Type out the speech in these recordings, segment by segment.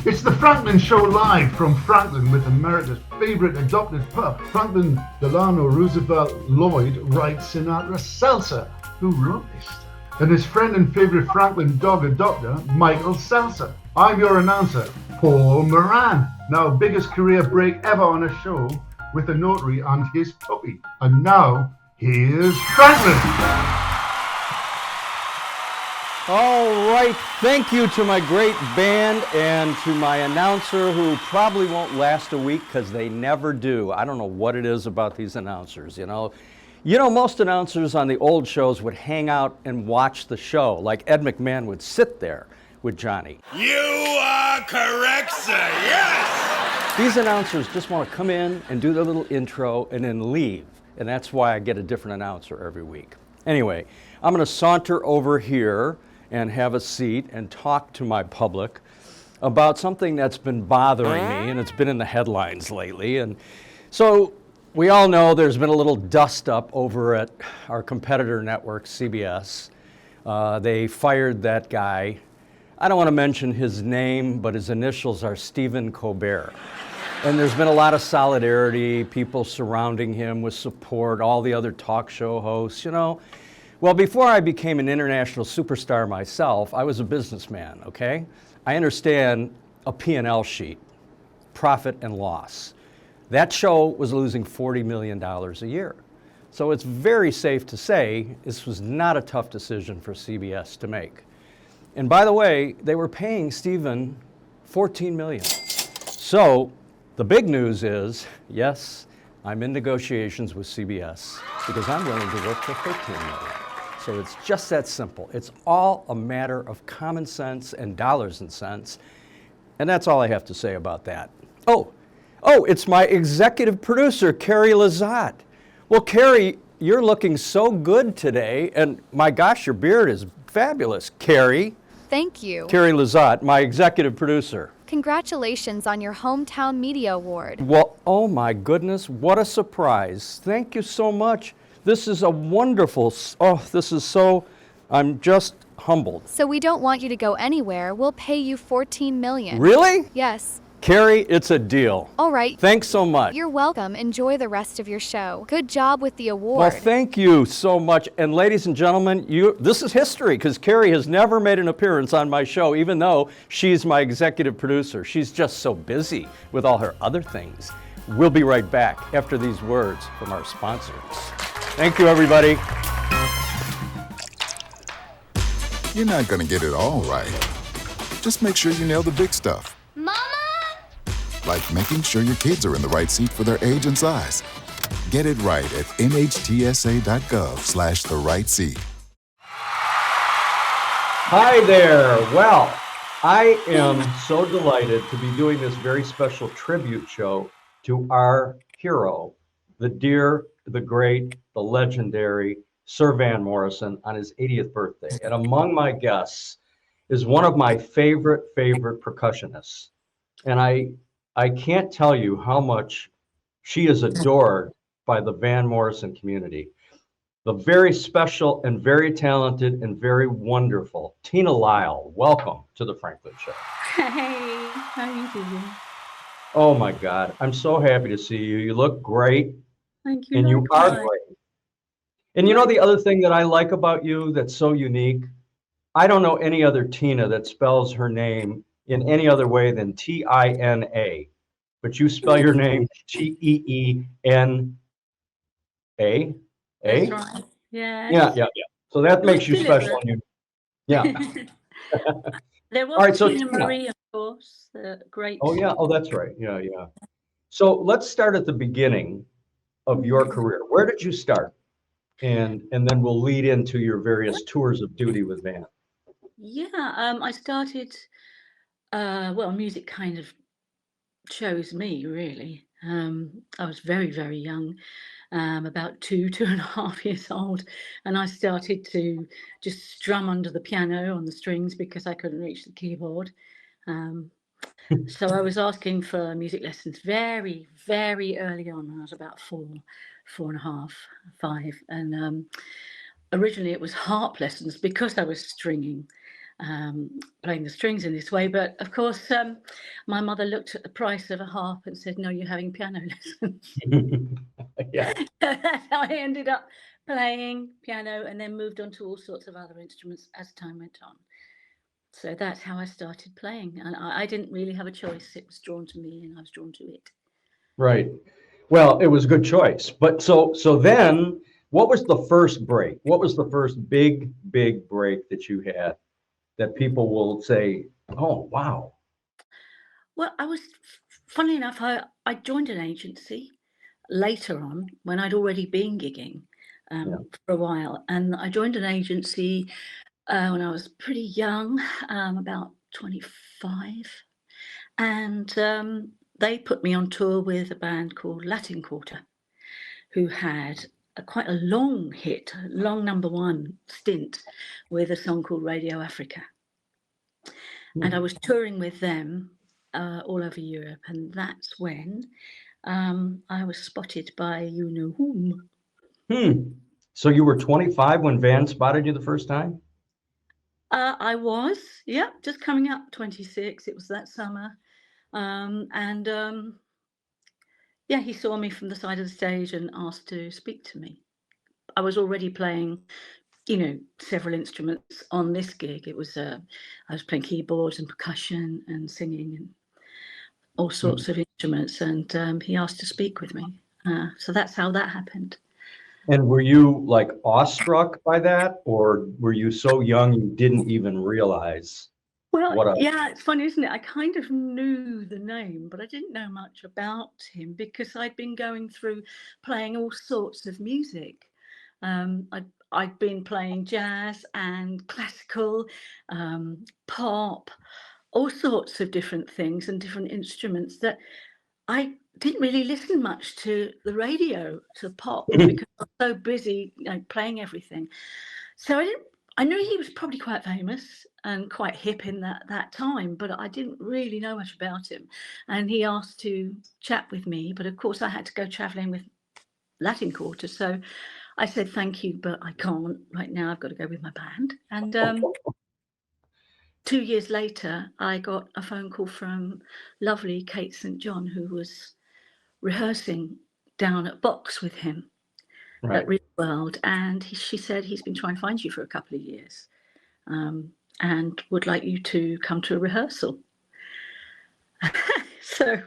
It's the Franklin Show live from Franklin with America's favorite adopted pup. Franklin Delano Roosevelt Lloyd writes Sinatra Seltzer, who wrote this stuff. And his friend and favorite Franklin dog adopter, Michael Seltzer. I'm your announcer, Paul Moran. Now, biggest career break ever on a show with a notary and his puppy. And now, here's Franklin. All right, thank you to my great band and to my announcer who probably won't last a week because they never do. I don't know what it is about these announcers, you know. Most announcers on the old shows would hang out and watch the show, like Ed McMahon would sit there with Johnny. You are correct, sir, yes! These announcers just want to come in and do their little intro and then leave, and that's why I get a different announcer every week. Anyway, I'm going to saunter over here and have a seat and talk to my public about something that's been bothering me, and it's been in the headlines lately. And so we all know there's been a little dust up over at our competitor network, CBS. They fired that guy. I don't want to mention his name, but his initials are Stephen Colbert. And there's been a lot of solidarity, people surrounding him with support, all the other talk show hosts, Well, before I became an international superstar myself, I was a businessman, okay? I understand a P&L sheet, profit and loss. That show was losing $40 million a year. So it's very safe to say this was not a tough decision for CBS to make. And by the way, they were paying Stephen $14 million. So the big news is, yes, I'm in negotiations with CBS because I'm willing to work for $13 million. So it's just that simple. It's all a matter of common sense and dollars and cents. And that's all I have to say about that. Oh, it's my executive producer, Carrie Lazat. Well, Carrie, you're looking so good today. And my gosh, your beard is fabulous. Carrie. Thank you. Carrie Lazat, my executive producer. Congratulations on your Hometown Media Award. Well, oh my goodness, what a surprise. Thank you so much. This is a wonderful, I'm just humbled. So we don't want you to go anywhere. We'll pay you $14 million. Really? Yes. Carrie, it's a deal. All right. Thanks so much. You're welcome. Enjoy the rest of your show. Good job with the award. Well, thank you so much. And ladies and gentlemen, this is history because Carrie has never made an appearance on my show, even though she's my executive producer. She's just so busy with all her other things. We'll be right back after these words from our sponsors. Thank you, everybody. You're not going to get it all right. Just make sure you nail the big stuff. Mama! Like making sure your kids are in the right seat for their age and size. Get it right at nhtsa.gov/the right seat. Hi there. Well, I am so delighted to be doing this very special tribute show to our hero, the dear, the great, the legendary Sir Van Morrison on his 80th birthday. And among my guests is one of my favorite percussionists. And I can't tell you how much she is adored by the Van Morrison community. The very special and very talented and very wonderful Tina Lyall. Welcome to the Franklin Show. Hey, how are you doing? Oh my God, I'm so happy to see you. You look great. Thank you. And you are likewise. great. And you know the other thing that I like about you that's so unique? I don't know any other Tina that spells her name in any other way than Tina. But you spell your name Teena. That's right. Yeah. Yeah. So that makes you special. Yeah. There was All right, so Tina Tina. Marie, of course, the great. Oh, yeah. Oh, that's right. Yeah. So let's start at the beginning of your career. Where did you start? And then we'll lead into your various tours of duty with Van. Yeah, I started, music kind of chose me, really. I was very, very young, about 2.5 years old, and I started to just strum under the piano on the strings because I couldn't reach the keyboard. So I was asking for music lessons very, very early on when I was about 4.5, 5. And originally it was harp lessons because I was stringing. playing the strings in this way. But of course, my mother looked at the price of a harp and said, "No, you're having piano lessons." Yeah. That's how I ended up playing piano, and then moved on to all sorts of other instruments as time went on. So that's how I started playing, and I didn't really have a choice. It was drawn to me, and I was drawn to it. Right. Well, it was a good choice. But so then what was the first break? What was the first big break that you had that people will say, "Oh, wow." Well, funny enough, I joined an agency later on when I'd already been gigging Yeah. for a while. And I joined an agency when I was pretty young, about 25. And they put me on tour with a band called Latin Quarter, who had quite a long hit, a long #1 stint with a song called Radio Africa. And I was touring with them all over Europe. And that's when I was spotted by you know whom. So you were 25 when Van spotted you the first time? I was, yeah, just coming up 26. It was that summer. Yeah, he saw me from the side of the stage and asked to speak to me. I was already playing, several instruments on this gig. It was, I was playing keyboards and percussion and singing and all sorts of instruments. And he asked to speak with me. So that's how that happened. And were you like awestruck by that, or were you so young you didn't even realize? Well, yeah, it's funny, isn't it? I kind of knew the name, but I didn't know much about him because I'd been going through playing all sorts of music. I'd been playing jazz and classical, pop, all sorts of different things and different instruments that I didn't really listen much to the radio, to pop, because I was so busy, playing everything. So I knew he was probably quite famous and quite hip in that time, but I didn't really know much about him. And he asked to chat with me, but of course I had to go traveling with Latin Quarter. So I said, thank you, but I can't right now. I've got to go with my band. And 2 years later, I got a phone call from lovely Kate St. John, who was rehearsing down at Box with him. Right. At Real World, and she said he's been trying to find you for a couple of years, and would like you to come to a rehearsal. So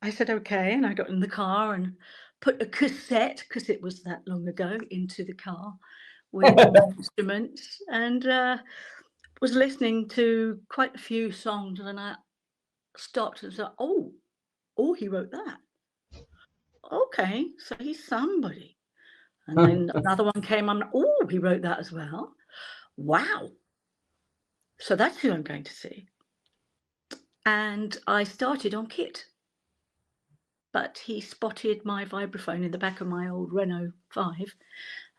I said okay, and I got in the car and put a cassette, because it was that long ago, into the car with all the instruments, and was listening to quite a few songs, and then I stopped and said, oh, he wrote that. Okay, so he's somebody. And then another one came on. Oh, he wrote that as well. Wow. So that's who I'm going to see. And I started on kit. But he spotted my vibraphone in the back of my old Renault 5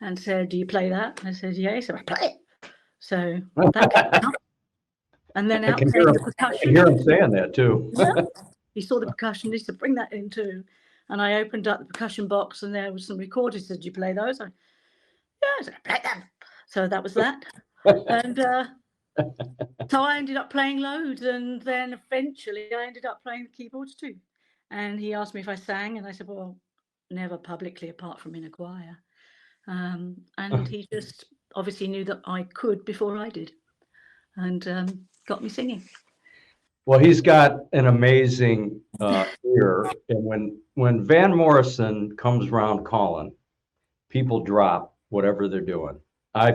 and said, do you play that? I said, yeah. He said, I play it. So that came out. And then out came the percussion. I can hear him saying that too. Yeah. He saw the percussion. He said, bring that in too. And I opened up the percussion box and there was some recorders. He said, do you play those? Yeah, I said, I play them. So that was that. And so I ended up playing loads. And then eventually I ended up playing the keyboards too. And he asked me if I sang. And I said, well, never publicly apart from in a choir. And he just obviously knew that I could before I did. And got me singing. Well, he's got an amazing ear, and when Van Morrison comes around calling, people drop whatever they're doing. I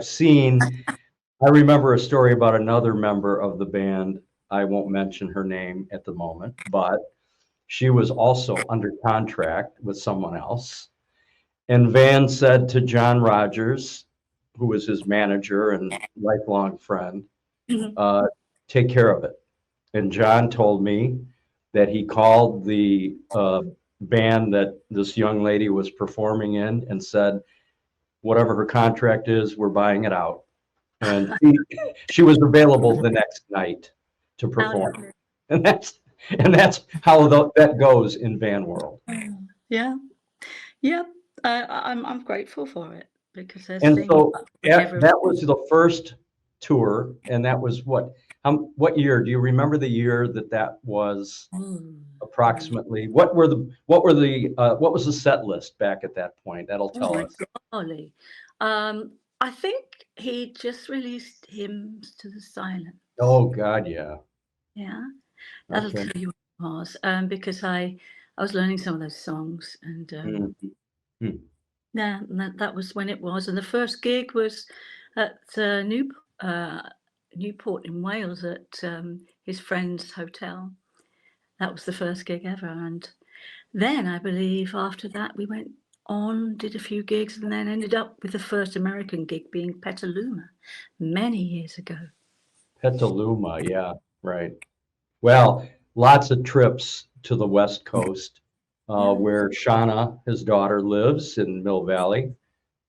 remember a story about another member of the band. I won't mention her name at the moment, but she was also under contract with someone else. And Van said to John Rogers, who was his manager and lifelong friend, take care of it. And John told me that he called the band that this young lady was performing in and said, whatever her contract is, we're buying it out. And she was available the next night to perform. And that's how that goes in Van world. Yeah. Yeah. I'm grateful for it because and so that was the first tour, and that was what? What year? Do you remember the year that was approximately? What was the set list back at that point? That'll tell us. Golly. I think he just released Hymns to the Silence. Oh God, yeah. Yeah, that'll Okay. tell you what it was. Because I was learning some of those songs, and Mhm. yeah, and that was when it was. And the first gig was at Newport in Wales at his friend's hotel. That was the first gig ever. And then I believe after that we went on, did a few gigs, and then ended up with the first American gig being Petaluma many years ago. Petaluma, yeah, right. Well, lots of trips to the West Coast, where Shauna, his daughter, lives in Mill Valley,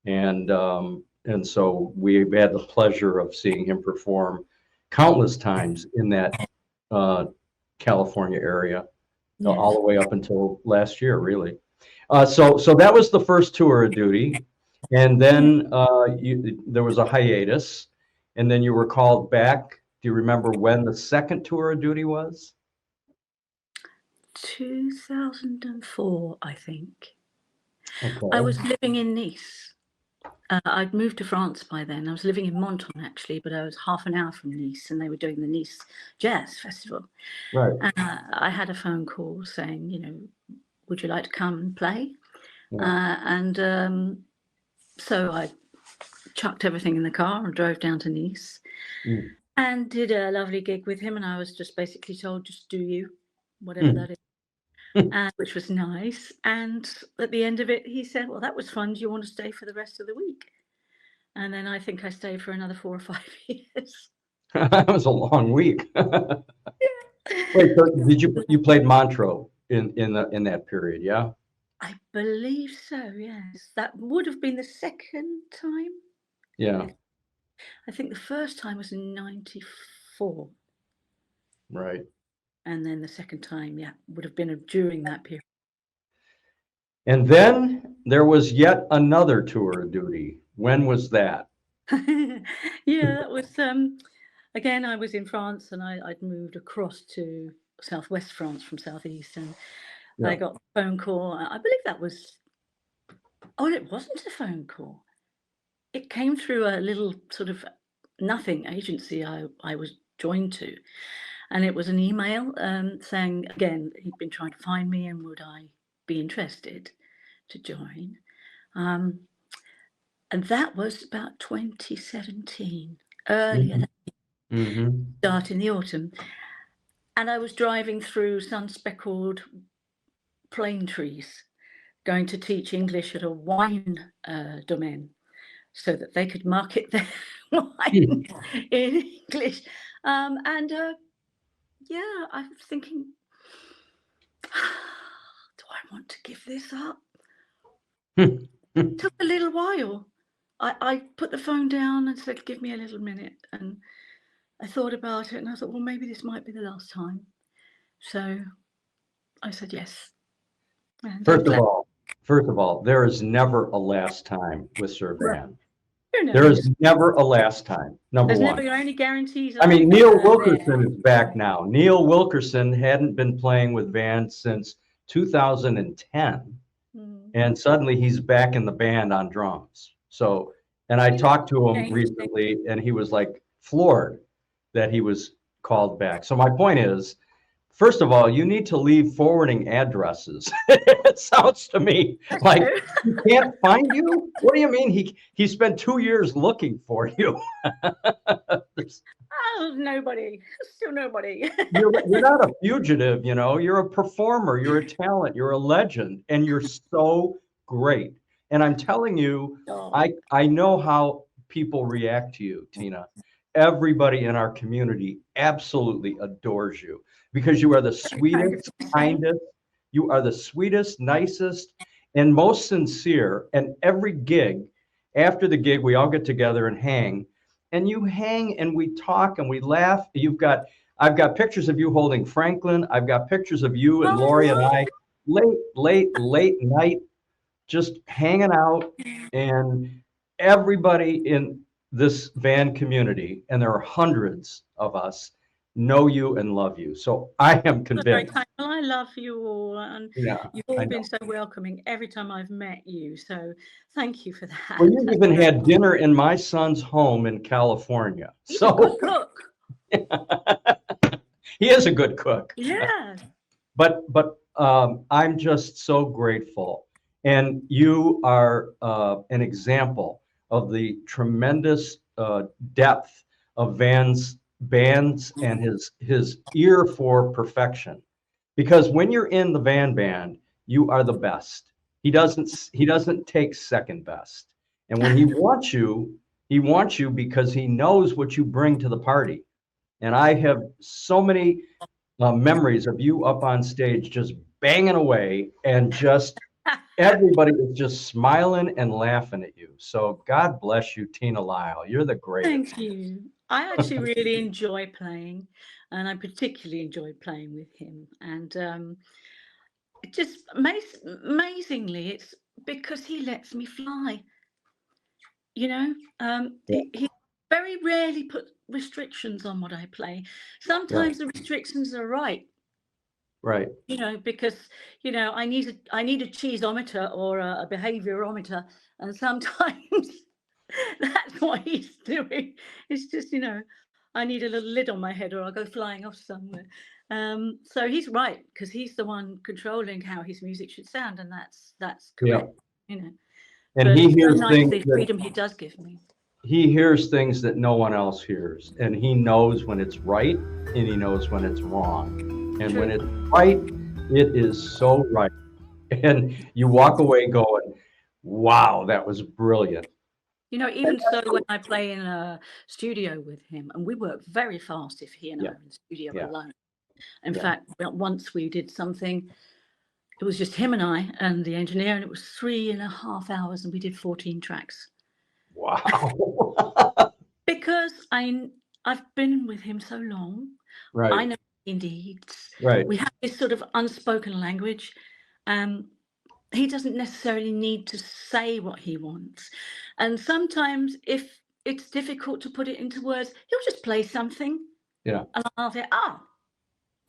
and so we've had the pleasure of seeing him perform countless times in that California area, all the way up until last year, really. So that was the first tour of duty, and then there was a hiatus, and then you were called back. Do you remember when the second tour of duty was? 2004, I think. Okay. I was living in Nice. I'd moved to France by then. I was living in Menton, actually, but I was half an hour from Nice, and they were doing the Nice Jazz Festival. Right. I had a phone call saying, would you like to come and play? Yeah. So I chucked everything in the car and drove down to Nice and did a lovely gig with him. And I was just basically told, just do you, whatever that is. Which was nice. And at the end of it, he said, well, that was fun. Do you want to stay for the rest of the week? And then I think I stayed for another 4 or 5 years. That was a long week. Wait, so you played Montreux in that period, yeah? I believe so, yes. That would have been the second time. Yeah. I think the first time was in 94. Right. And then the second time, would have been during that period. And then there was yet another tour of duty. When was that? That was, again, I was in France, and I'd moved across to southwest France from southeast, and I got a phone call. I believe that was, it wasn't a phone call. It came through a little sort of nothing agency I was joined to. And it was an email saying, again, he'd been trying to find me and would I be interested to join. And that was about 2017, earlier, start in the autumn. And I was driving through sun-speckled plane trees, going to teach English at a wine domain so that they could market their wine in English. I was thinking, do I want to give this up? It took a little while. I put the phone down and said, give me a little minute. And I thought about it, and I thought, well, maybe this might be the last time. So I said yes. And First of all, there is never a last time with Sir Van. Right. There is never a last time. There's never any guarantees. I mean, Neil Wilkerson is back now. Neil Wilkerson hadn't been playing with Van since 2010, and suddenly he's back in the band on drums. So, and I talked to him recently, and he was like floored that he was called back. So my point is, first of all, you need to leave forwarding addresses. It sounds to me like he can't find you. What do you mean? He spent 2 years looking for you. Nobody. Still nobody. You're not a fugitive, You're a performer. You're a talent. You're a legend, and you're so great. And I'm telling you, I know how people react to you, Tina. Everybody in our community absolutely adores you, because you are the sweetest, kindest, you are the sweetest, nicest, and most sincere. And every gig, after the gig, we all get together and hang, and you hang and we talk and we laugh. I've got pictures of you holding Franklin. I've got pictures of you and Lori and I late night, just hanging out, and everybody this van community, and there are hundreds of us, know you and love you. So I am That's very convinced. kind. Well, I love you all, and Yeah, you've I all know. been so welcoming every time I've met you. So thank you for that. Well, you even had dinner in my son's home in California. He's a good So cook. he is a good cook. Yeah. But I'm just so grateful. And you are an example of the tremendous depth of Van's bands and his ear for perfection. Because when you're in the Van band, you are the best. He doesn't take second best. And when he wants you because he knows what you bring to the party. And I have so many memories of you up on stage just banging away, and just everybody is just smiling and laughing at you. So God bless you, Tina Lyall. You're the greatest. Thank you. I actually really enjoy playing, and I particularly enjoy playing with him. And it just amazingly, it's because he lets me fly. You know, he very rarely put restrictions on what I play. Sometimes the restrictions are right. Right. You know, because I need a cheeseometer or a behaviorometer, and sometimes that's what he's doing. It's just I need a little lid on my head, or I'll go flying off somewhere. So he's right, because he's the one controlling how his music should sound, and that's Yeah. correct. And But he it's so hears nice things the that freedom he does give me. he hears things that no one else hears, and he knows when it's right and he knows when it's wrong. And when it's right, it is so right. And you walk away going, wow, that was brilliant. Even so, when I play in a studio with him, and we work very fast if he and I are in the studio alone. In fact, once we did something, it was just him and I and the engineer, and it was 3.5 hours, and we did 14 tracks. Wow. Because I've been with him so long. Right. I know what he needs. Right. We have this sort of unspoken language. He doesn't necessarily need to say what he wants. And sometimes if it's difficult to put it into words, he'll just play something. Yeah. And I'll say,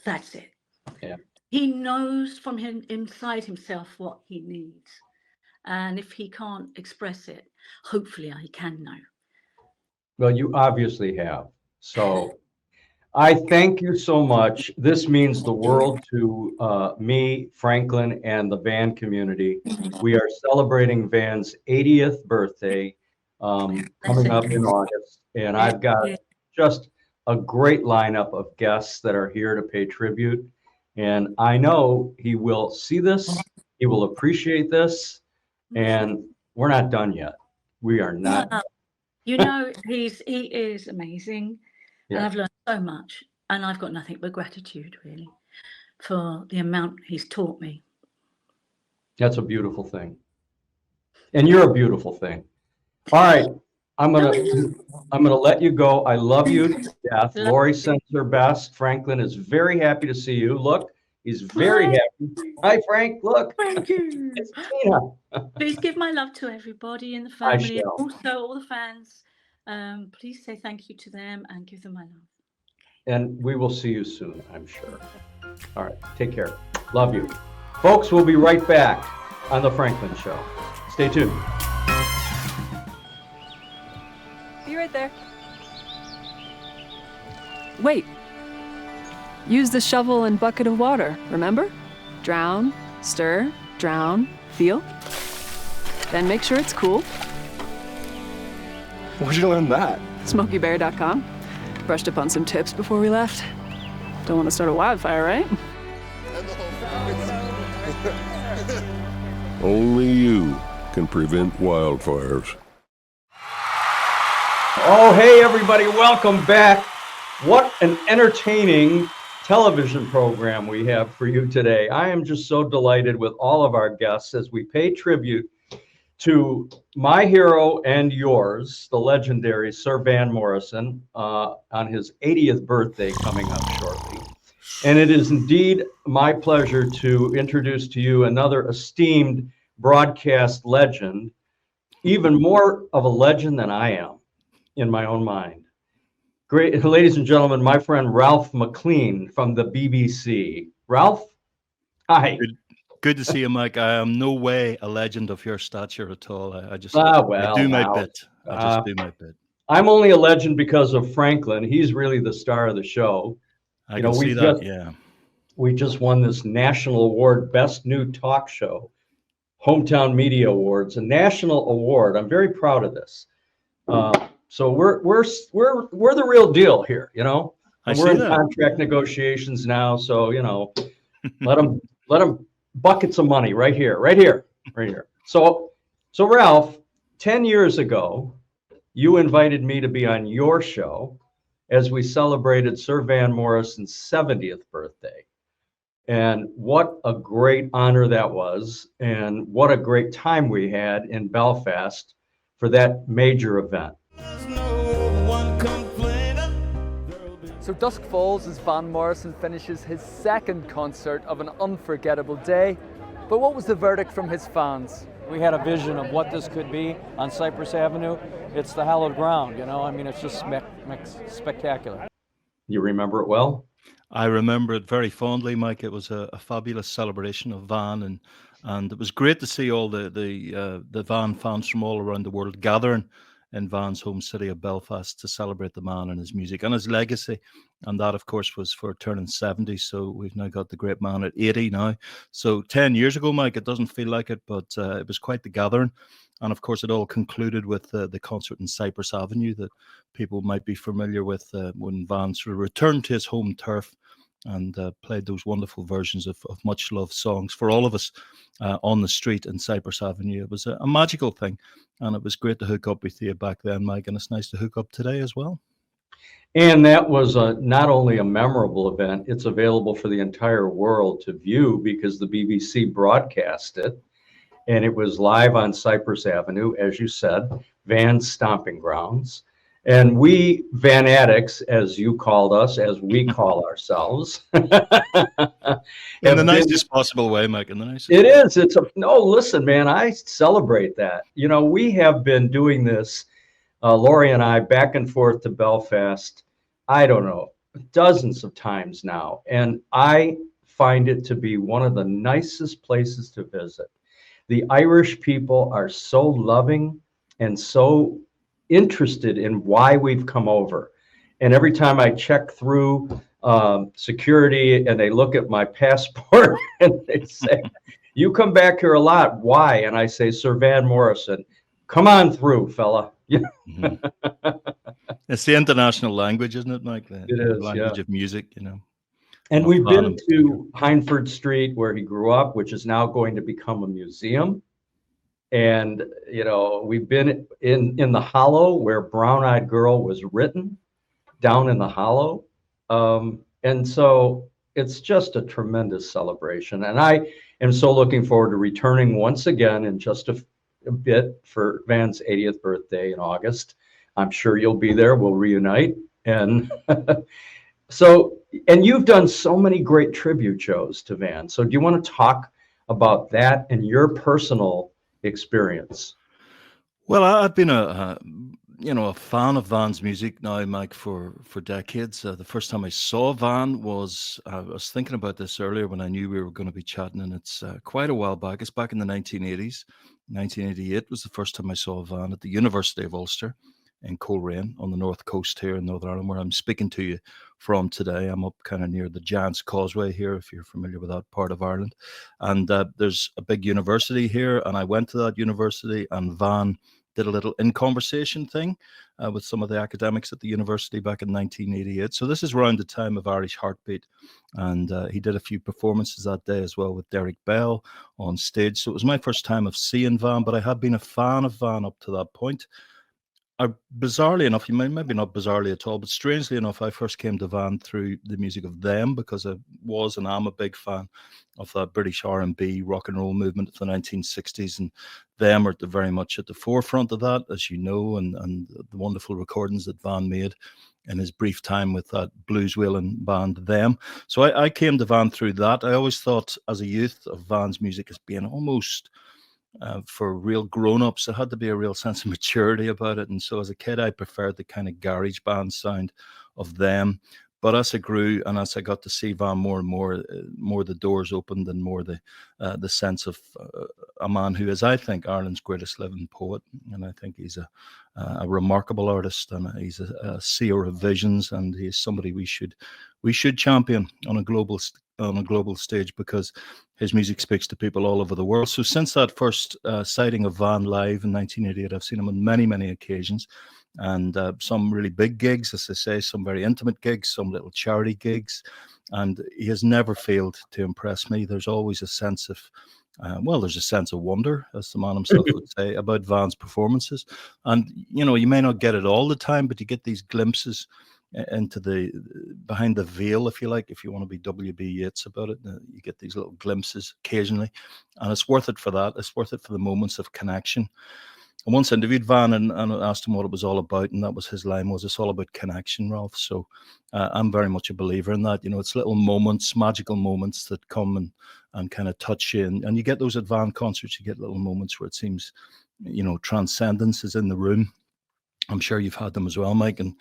that's it. Yeah. He knows from inside himself what he needs. And if he can't express it, hopefully I can know. Well, you obviously have. So I thank you so much. This means the world to me, Franklin, and the Van community. We are celebrating Van's 80th birthday coming up in August. And I've got just a great lineup of guests that are here to pay tribute. And I know he will see this, he will appreciate this, and we're not done yet. We are not. He is amazing. Yeah. And I've learned so much. And I've got nothing but gratitude, really, for the amount he's taught me. That's a beautiful thing. And you're a beautiful thing. All right. I'm gonna let you go. I love you to death. Lori sends her best. Franklin is very happy to see you. Look, he's very happy. Hi, Frank. Look. Thank you. It's Tina. Please give my love to everybody in the family, and also all the fans. Please say thank you to them and give them my love. And we will see you soon, I'm sure. All right. Take care. Love you. Folks, we'll be right back on The Franklin Show. Stay tuned. Be right there. Wait. Use the shovel and bucket of water, remember? Drown, stir, drown, feel. Then make sure it's cool. Where'd you learn that? SmokeyBear.com. Brushed up on some tips before we left. Don't want to start a wildfire, right? Only you can prevent wildfires. Oh, hey, everybody. Welcome back. What an entertaining television program we have for you today. I am just so delighted with all of our guests as we pay tribute to my hero and yours, the legendary Sir Van Morrison, on his 80th birthday coming up shortly. And it is indeed my pleasure to introduce to you another esteemed broadcast legend, even more of a legend than I am. in my own mind. Great, ladies and gentlemen, my friend Ralph McClean from the BBC. Ralph, hi. Good to see you, Mike. I am no way a legend of your stature at all. I just Well, I do my now, bit. I just do my bit. I'm only a legend because of Franklin. He's really the star of the show. I can see that, yeah. We just won this national award, Best New Talk Show, Hometown Media Awards, a national award. I'm very proud of this. So we're the real deal here, you know. And we're in contract negotiations now, so you know, let them buckets of money right here. So Ralph, 10 years ago, you invited me to be on your show as we celebrated Sir Van Morrison's 70th birthday. And what a great honor that was, and what a great time we had in Belfast for that major event. So dusk falls as Van Morrison finishes his second concert of an unforgettable day. But what was the verdict from his fans? We had a vision of what this could be on Cypress Avenue. It's the hallowed ground, you know. I mean, it's just spectacular. You remember it well? I remember it very fondly, Mike. It was a fabulous celebration of Van, and it was great to see all the Van fans from all around the world gathering in Van's home city of Belfast to celebrate the man and his music and his legacy. And that, of course, was for turning 70. So we've now got the great man at 80 now. So 10 years ago, Mike, it doesn't feel like it, but it was quite the gathering. And of course, it all concluded with the concert in Cypress Avenue that people might be familiar with when Van sort of returned to his home turf and played those wonderful versions of much loved songs for all of us on the street in Cypress Avenue. It was a magical thing, and it was great to hook up with you back then, Mike, and it's nice to hook up today as well. And that was not only a memorable event, it's available for the entire world to view because the BBC broadcast it, and it was live on Cypress Avenue, as you said, Van's stomping grounds. And we Van Addicts, as you called us, as we call ourselves. In the nicest possible way, Mike, in the nicest way. It is. Listen, man, I celebrate that. You know, we have been doing this, Lori and I, back and forth to Belfast, I don't know, dozens of times now. And I find it to be one of the nicest places to visit. The Irish people are so loving and so interested in why we've come over. And every time I check through security and they look at my passport and they say, you come back here a lot. Why? And I say, Sir Van Morrison, come on through, fella. It's the international language, isn't it, Mike? It is, the language of music, you know. And we've been to Hindford Street where he grew up, which is now going to become a museum. And, you know, we've been in the Hollow where Brown Eyed Girl was written, down in the Hollow. And so it's just a tremendous celebration. And I am so looking forward to returning once again in just a bit for Van's 80th birthday in August. I'm sure you'll be there. We'll reunite. And and you've done so many great tribute shows to Van. So do you want to talk about that and your personal experience? Well, I've been a fan of Van's music now, Mike, for decades. The first time I saw Van was, I was thinking about this earlier when I knew we were going to be chatting, and it's quite a while back. It's back in the 1980s. 1988 was the first time I saw Van at the University of Ulster in Coleraine on the north coast here in Northern Ireland, where I'm speaking to you from today. I'm up kind of near the Giant's Causeway here, if you're familiar with that part of Ireland. And there's a big university here, and I went to that university, and Van did a little in conversation thing with some of the academics at the university back in 1988. So this is around the time of Irish Heartbeat. And he did a few performances that day as well with Derek Bell on stage. So it was my first time of seeing Van, but I had been a fan of Van up to that point. Bizarrely enough, maybe not bizarrely at all, but strangely enough, I first came to Van through the music of them because I was and am a big fan of that British R&B rock and roll movement of the 1960s, and them are very much at the forefront of that, as you know, and the wonderful recordings that Van made in his brief time with that blues wailing band, Them. So I came to Van through that. I always thought as a youth of Van's music as being almost for real grown-ups. There had to be a real sense of maturity about it. And so as a kid, I preferred the kind of garage band sound of them. But as I grew and as I got to see Van more and more, more the doors opened and more the sense of a man who is, I think, Ireland's greatest living poet. And I think he's a remarkable artist, and he's a seer of visions, and he's somebody we should champion on a global stage, because his music speaks to people all over the world. So since that first sighting of Van live in 1988, I've seen him on many, many occasions. And some really big gigs, as I say, some very intimate gigs, some little charity gigs. And he has never failed to impress me. There's always a sense of, there's a sense of wonder, as the man himself would say, about Van's performances. And, you know, you may not get it all the time, but you get these glimpses into behind the veil, if you like, if you want to be W.B. Yeats about it. You get these little glimpses occasionally. And it's worth it for that. It's worth it for the moments of connection. I once interviewed Van and asked him what it was all about, and that was his line, was it's all about connection, Ralph. So I'm very much a believer in that. You know, it's little moments, magical moments that come and kind of touch you. And you get those at Van concerts, you get little moments where it seems, you know, transcendence is in the room. I'm sure you've had them as well, Mike. And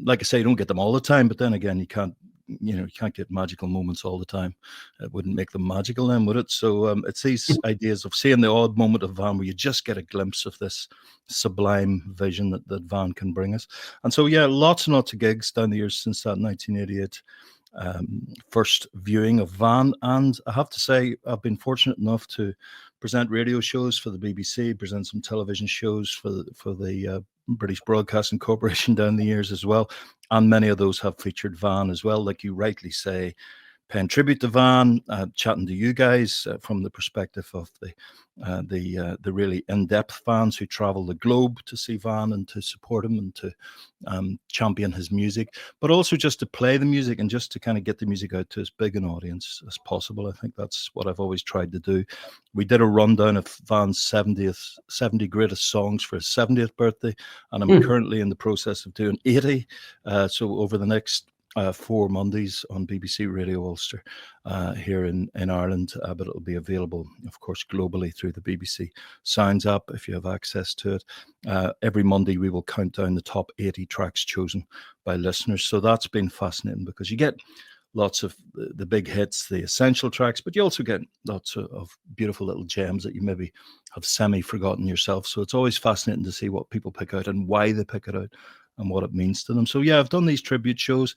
like I say, you don't get them all the time, but then again, you can't get magical moments all the time. It wouldn't make them magical then, would it? So it's these ideas of seeing the odd moment of Van where you just get a glimpse of this sublime vision that Van can bring us. And so, yeah, lots and lots of gigs down the years since that 1988 first viewing of Van. And I have to say, I've been fortunate enough to present radio shows for the BBC, present some television shows for the British Broadcasting Corporation down the years as well. And many of those have featured Van as well, like you rightly say, paying tribute to Van, chatting to you guys from the perspective of the really in-depth fans who travel the globe to see Van and to support him and to champion his music, but also just to play the music and just to kind of get the music out to as big an audience as possible. I think that's what I've always tried to do. We did a rundown of Van's 70 greatest songs for his 70th birthday, and I'm currently in the process of doing 80. So over the next 4 Mondays on BBC Radio Ulster here in Ireland, but it'll be available, of course, globally through the BBC Sounds app if you have access to it. Every Monday we will count down the top 80 tracks chosen by listeners. So that's been fascinating, because you get lots of the big hits, the essential tracks, but you also get lots of beautiful little gems that you maybe have semi-forgotten yourself. So it's always fascinating to see what people pick out and why they pick it out and what it means to them. So yeah, I've done these tribute shows.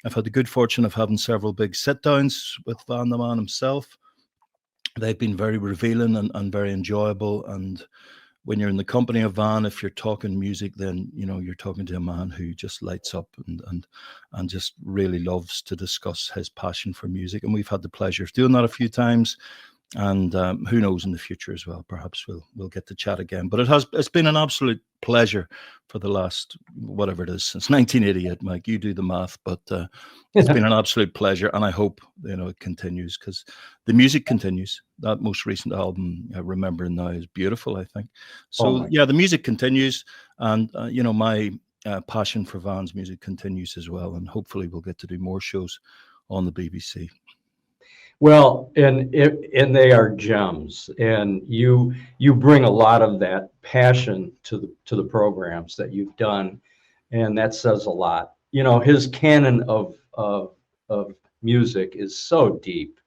I've had the good fortune of having several big sit-downs with Van the man himself. They've been very revealing and very enjoyable. And when you're in the company of Van, if you're talking music, then you know you're talking to a man who just lights up and just really loves to discuss his passion for music. And we've had the pleasure of doing that a few times. And who knows, in the future as well, perhaps we'll get to chat again. But it's been an absolute pleasure for the last, whatever it is, since 1988, Mike. You do the math, but it's been an absolute pleasure, and I hope it continues, because the music continues. That most recent album, Remembering Now, is beautiful, I think. So the music continues, and my passion for Van's music continues as well, and hopefully we'll get to do more shows on the BBC. Well, and they are gems, and you bring a lot of that passion to the programs that you've done, and that says a lot. His canon of music is so deep.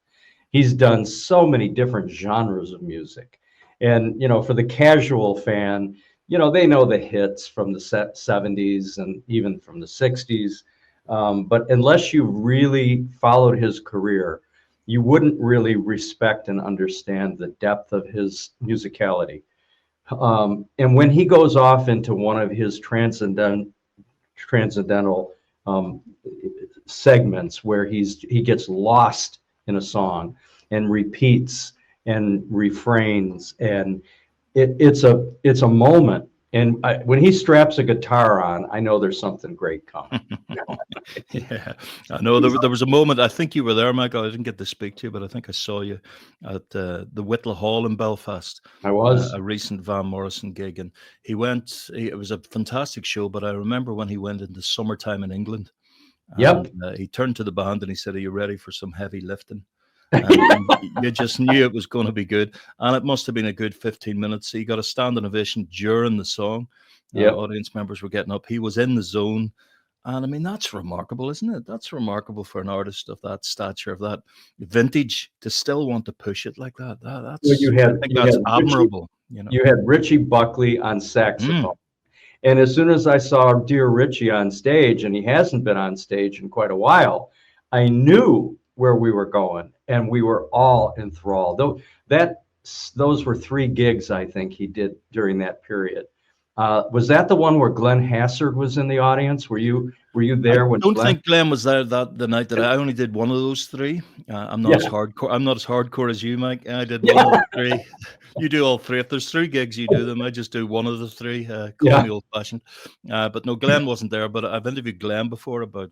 He's done so many different genres of music, and for the casual fan, they know the hits from the 70s and even from the 60s, but unless you really followed his career, you wouldn't really respect and understand the depth of his musicality. And when he goes off into one of his transcendental segments where he gets lost in a song and repeats and refrains, and it's a moment. And when he straps a guitar on, I know there's something great coming. Yeah, I know there was a moment, I think you were there, Michael. I didn't get to speak to you, but I think I saw you at the Whittle Hall in Belfast. I was. A recent Van Morrison gig, and it was a fantastic show, but I remember when he went into summertime in England. Yep. He turned to the band and he said, "Are you ready for some heavy lifting?" And you just knew it was going to be good. And it must have been a good 15 minutes. So you got a standing ovation during the song. Audience members were getting up. He was in the zone. And I mean, that's remarkable, isn't it? That's remarkable for an artist of that stature, of that vintage, to still want to push it like that. That's, well, I think that's admirable. You had Richie Buckley on saxophone. And as soon as I saw dear Richie on stage, and he hasn't been on stage in quite a while, I knew where we were going, and we were all enthralled. Those were 3 gigs, I think, he did during that period. Was that the one where Glenn Hassard was in the audience? Were you there when? I don't think Glenn was there the night that I only did one of those 3. I'm not as hardcore. I'm not as hardcore as you, Mike. I did one of the 3. You do all 3. If there's 3 gigs, you do them. I just do one of the 3. Call me old-fashioned. But no, Glenn wasn't there. But I've interviewed Glenn before about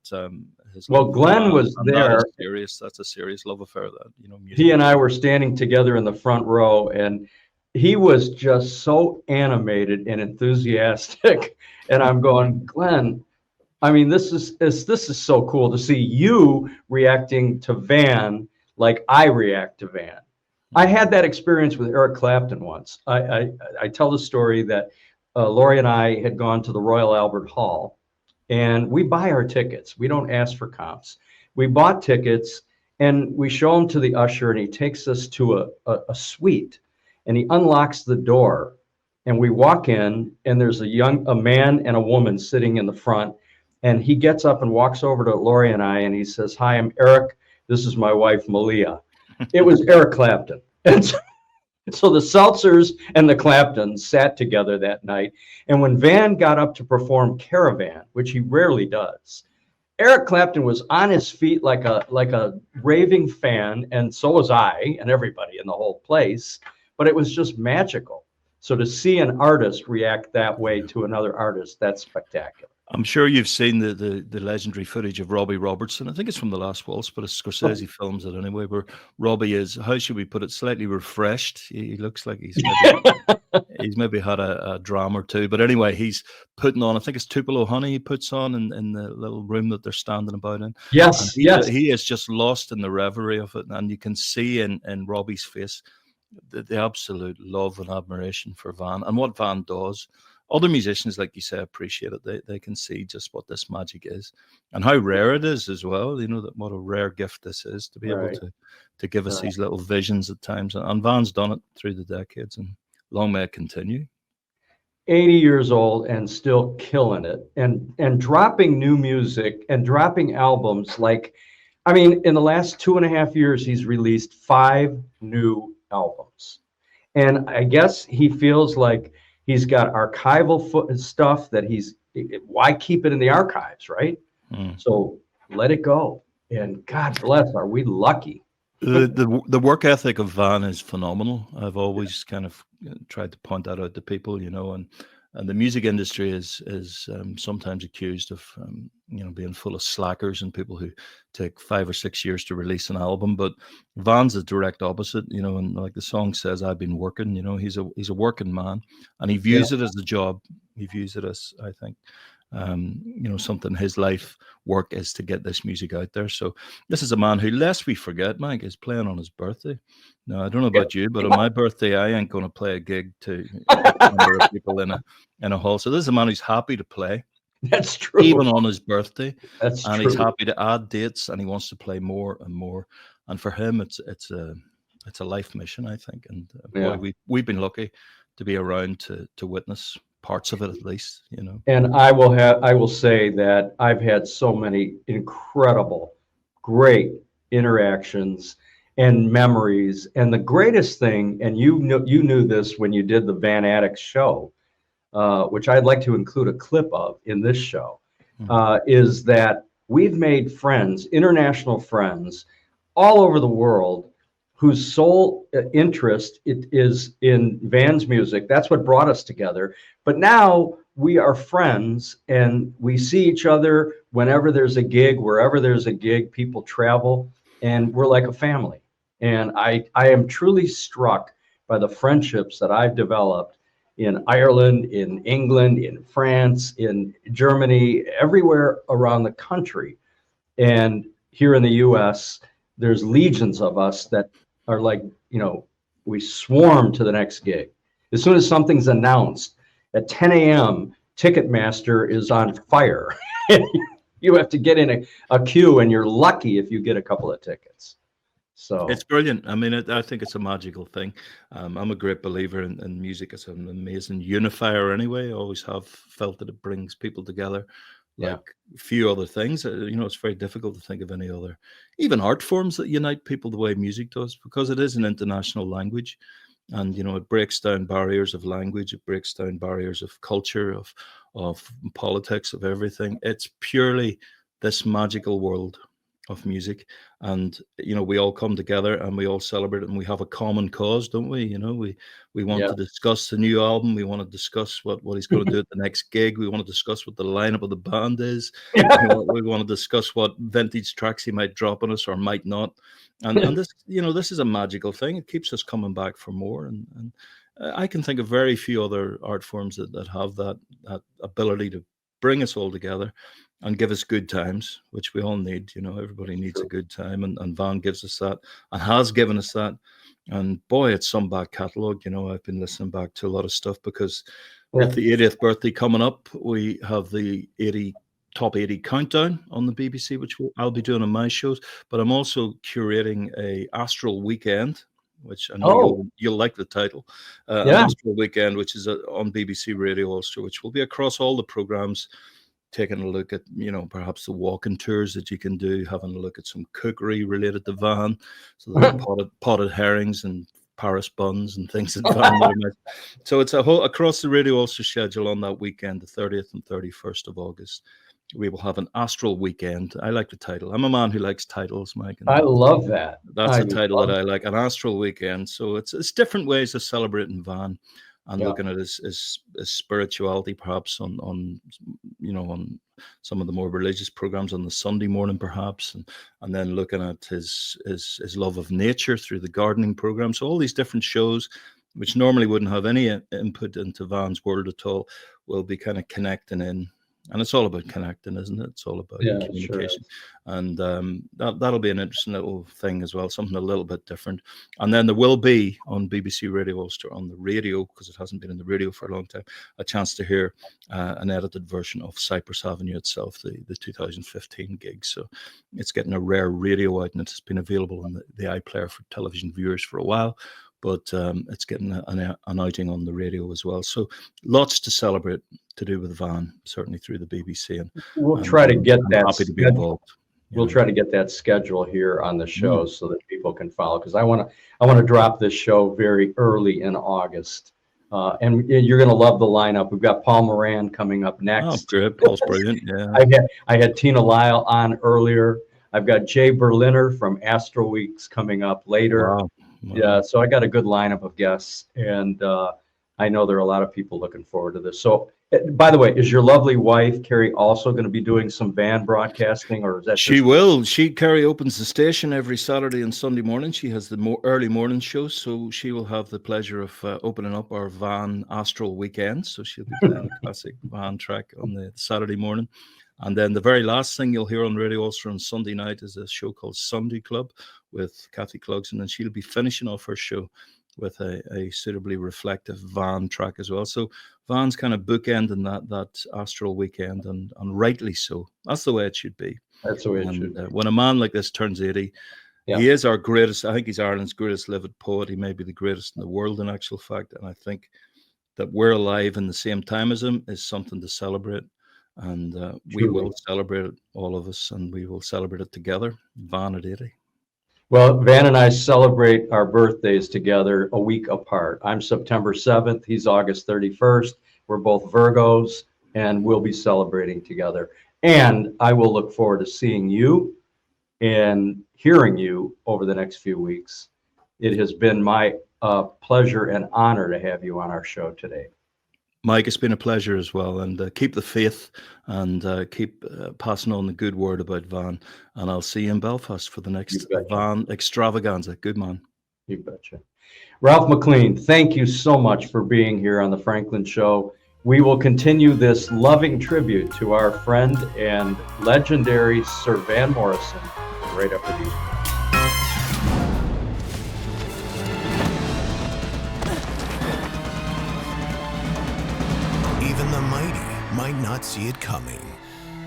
his. Well, Glenn was there. That's a serious love affair. That he and I were standing together in the front row, and he was just so animated and enthusiastic. And I'm going, Glenn, I mean, this is so cool to see you reacting to Van like I react to Van. I had that experience with Eric Clapton once. I tell the story that Laurie and I had gone to the Royal Albert Hall, and we buy our tickets. We don't ask for comps. We bought tickets, and we show them to the usher, and he takes us to a suite. And he unlocks the door, and we walk in, and there's a man and a woman sitting in the front. And he gets up and walks over to Laurie and I, and he says, "Hi, I'm Eric. This is my wife, Malia." It was Eric Clapton. And so the Seltzers and the Claptons sat together that night. And when Van got up to perform Caravan, which he rarely does, Eric Clapton was on his feet like a raving fan, and so was I and everybody in the whole place. But it was just magical. So to see an artist react that way to another artist, that's spectacular. I'm sure you've seen the legendary footage of Robbie Robertson. I think it's from The Last Waltz, but Scorsese films it anyway, where Robbie is, how should we put it, slightly refreshed. He looks like he's maybe had a dram or 2. But anyway, he's putting on, I think it's Tupelo Honey he puts on in the little room that they're standing about in. Yes, He is just lost in the reverie of it. And you can see in Robbie's face the absolute love and admiration for Van and what Van does. Other musicians, like you say, appreciate it. They can see just what this magic is and how rare it is as well. You know, that what a rare gift this is to be able to give us these little visions at times. And Van's done it through the decades, and long may it continue. 80 years old and still killing it, and dropping new music and dropping albums. Like, I mean, in the last 2.5 years, he's released 5 new albums. And I guess he feels like he's got archival stuff that why keep it in the archives, right? So let it go. And God bless, are we lucky? The work ethic of Van is phenomenal. I've always kind of tried to point that out to people, you know, and the music industry is sometimes accused of being full of slackers and people who take 5 or 6 years to release an album. But Van's the direct opposite, you know, and like the song says, I've been working. You know, he's a working man, and he views it as a job. He views it as, I think, something his life work is to get this music out there. So this is a man who, lest we forget, Mike, is playing on his birthday. Now, I don't know about you, but on my birthday, I ain't going to play a gig to a number of people in a hall. So this is a man who's happy to play. That's true. Even on his birthday. That's and true. He's happy to add dates, and he wants to play more and more. And for him, it's a life mission, I think. And boy, we've been lucky to be around to witness parts of it, at least, you know. And I will say that I've had so many incredible, great interactions and memories. And the greatest thing, and you knew this when you did the Van Addicts show, which I'd like to include a clip of in this show, is that we've made friends, international friends, all over the world, whose sole interest is in Van's music. That's what brought us together. But now we are friends, and we see each other whenever there's a gig, wherever there's a gig. People travel, and we're like a family. And I am truly struck by the friendships that I've developed in Ireland, in England, in France, in Germany, everywhere around the country. And here in the U.S., there's legions of us that are like, we swarm to the next gig. As soon as something's announced at 10 a.m., Ticketmaster is on fire. You have to get in a queue, and you're lucky if you get a couple of tickets. So it's brilliant. I mean, I think it's a magical thing. I'm a great believer in music as an amazing unifier anyway. I always have felt that it brings people together like few other things. It's very difficult to think of any other, even art forms that unite people the way music does, because it is an international language. And, it breaks down barriers of language. It breaks down barriers of culture, of politics, of everything. It's purely this magical world of music. And, we all come together and we all celebrate it, and we have a common cause, don't we? We want to discuss the new album. We want to discuss what he's going to do at the next gig. We want to discuss what the lineup of the band is. We want to discuss what vintage tracks he might drop on us or might not. And this, this is a magical thing. It keeps us coming back for more. And I can think of very few other art forms that have that ability to bring us all together and give us good times, which we all need. Everybody needs a good time, and Van gives us that and has given us that. And boy, it's some back catalogue. I've been listening back to a lot of stuff because with the 80th birthday coming up, we have the top 80 countdown on the BBC, which I'll be doing on my shows. But I'm also curating a Astral Weekend, which I know you'll like the title. An Astral Weekend, which is on BBC Radio Ulster, which will be across all the programmes, taking a look at, perhaps the walking tours that you can do, having a look at some cookery related to Van, so there's potted herrings and Paris buns and things that Van. So it's a whole across the Radio Ulster schedule on that weekend, the 30th and 31st of August. We will have an Astral Weekend. I like the title. I'm a man who likes titles, Mike. And I love that. That's a title that I like, an Astral Weekend. So it's different ways of celebrating Van and looking at his spirituality, perhaps on some of the more religious programs on the Sunday morning, perhaps, and then looking at his love of nature through the gardening program. So all these different shows, which normally wouldn't have any input into Van's world at all, will be kind of connecting in. And it's all about connecting, isn't it? It's all about communication. Sure. And that'll be an interesting little thing as well, something a little bit different. And then there will be on BBC Radio Ulster on the radio, because it hasn't been in the radio for a long time, a chance to hear an edited version of Cypress Avenue itself, the 2015 gig. So it's getting a rare radio out, and it's been available on the iPlayer for television viewers for a while. But it's getting an outing on the radio as well. So lots to celebrate to do with Van, certainly through the BBC. And we'll try to get that. Happy to be involved. We'll try to get that schedule here on the show so that people can follow. Because I want to drop this show very early in August, and you're going to love the lineup. We've got Paul Moran coming up next. Oh, great! Paul's brilliant. Yeah. I had Tina Lyall on earlier. I've got Jay Berliner from Astro Weeks coming up later. Wow. Yeah, so I got a good lineup of guests, and I know there are a lot of people looking forward to this. So, by the way, is your lovely wife, Carrie, also going to be doing some Van broadcasting, or is that? She will. Carrie opens the station every Saturday and Sunday morning. She has the early morning show, so she will have the pleasure of opening up our Van Astral Weekend. So she'll be playing a classic Van track on the Saturday morning. And then the very last thing you'll hear on Radio Ulster on Sunday night is a show called Sunday Club with Kathy Clugson, and she'll be finishing off her show with a suitably reflective Van track as well. So Van's kind of bookending that Astral Weekend, and rightly so. That's the way it should be. That's the way it should be. When a man like this turns 80, he is our greatest. I think he's Ireland's greatest living poet. He may be the greatest in the world in actual fact. And I think that we're alive in the same time as him is something to celebrate. And we will celebrate it, all of us, and we will celebrate it together. Van at 80. Well, Van and I celebrate our birthdays together a week apart. I'm September 7th. He's August 31st. We're both Virgos, and we'll be celebrating together. And I will look forward to seeing you and hearing you over the next few weeks. It has been my pleasure and honor to have you on our show today. Mike, it's been a pleasure as well, and keep the faith and keep passing on the good word about Van. And I'll see you in Belfast for the next Van extravaganza. Good man. You betcha. Ralph McClean, thank you so much for being here on the Franklin Show. We will continue this loving tribute to our friend and legendary Sir Van Morrison right after these. not see it coming.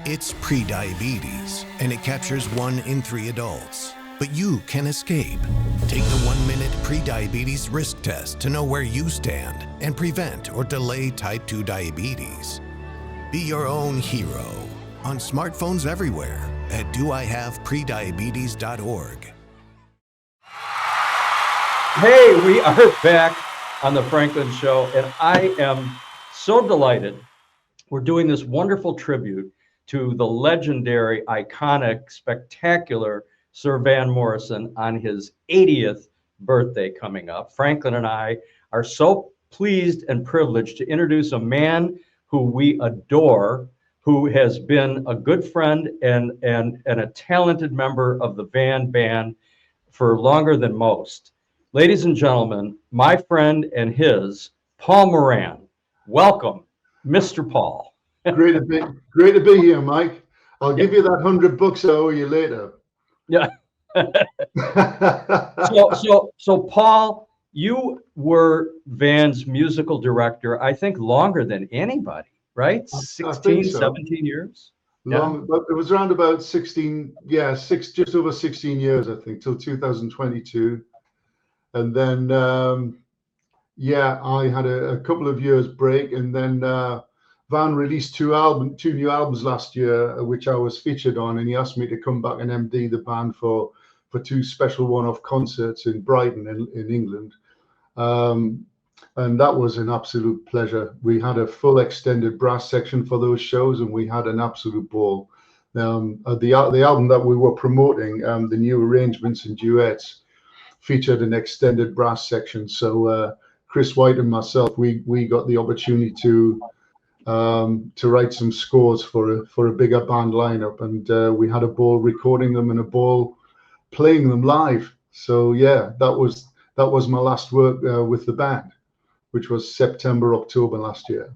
It's prediabetes, and it captures 1 in 3 adults. But you can escape. Take the 1-minute prediabetes risk test to know where you stand and prevent or delay type 2 diabetes. Be your own hero on smartphones everywhere at doihaveprediabetes.org. Hey, we are back on the Franklin Show, and I am so delighted. We're doing this wonderful tribute to the legendary, iconic, spectacular Sir Van Morrison on his 80th birthday coming up. Franklin and I are so pleased and privileged to introduce a man who we adore, who has been a good friend and a talented member of the Van Band for longer than most. Ladies and gentlemen, my friend and his, Paul Moran. Welcome, Mr. Paul. Great to be here, Mike. I'll give you that $100 I owe you later. Yeah. So Paul, you were Van's musical director, I think longer than anybody, right? 16, so. 17 years? Long, but it was around about 16, just over 16 years, I think, till 2022. And then, I had a couple of years break, and then Van released two new albums last year, which I was featured on, and he asked me to come back and MD the band for 2 special one-off concerts in Brighton in England. And that was an absolute pleasure. We had a full extended brass section for those shows, and we had an absolute ball. The album that we were promoting, the new arrangements and duets, featured an extended brass section. So Chris White and myself, we got the opportunity to write some scores for a bigger band lineup, and we had a ball recording them and a ball playing them live. So that was my last work with the band, which was September, October last year.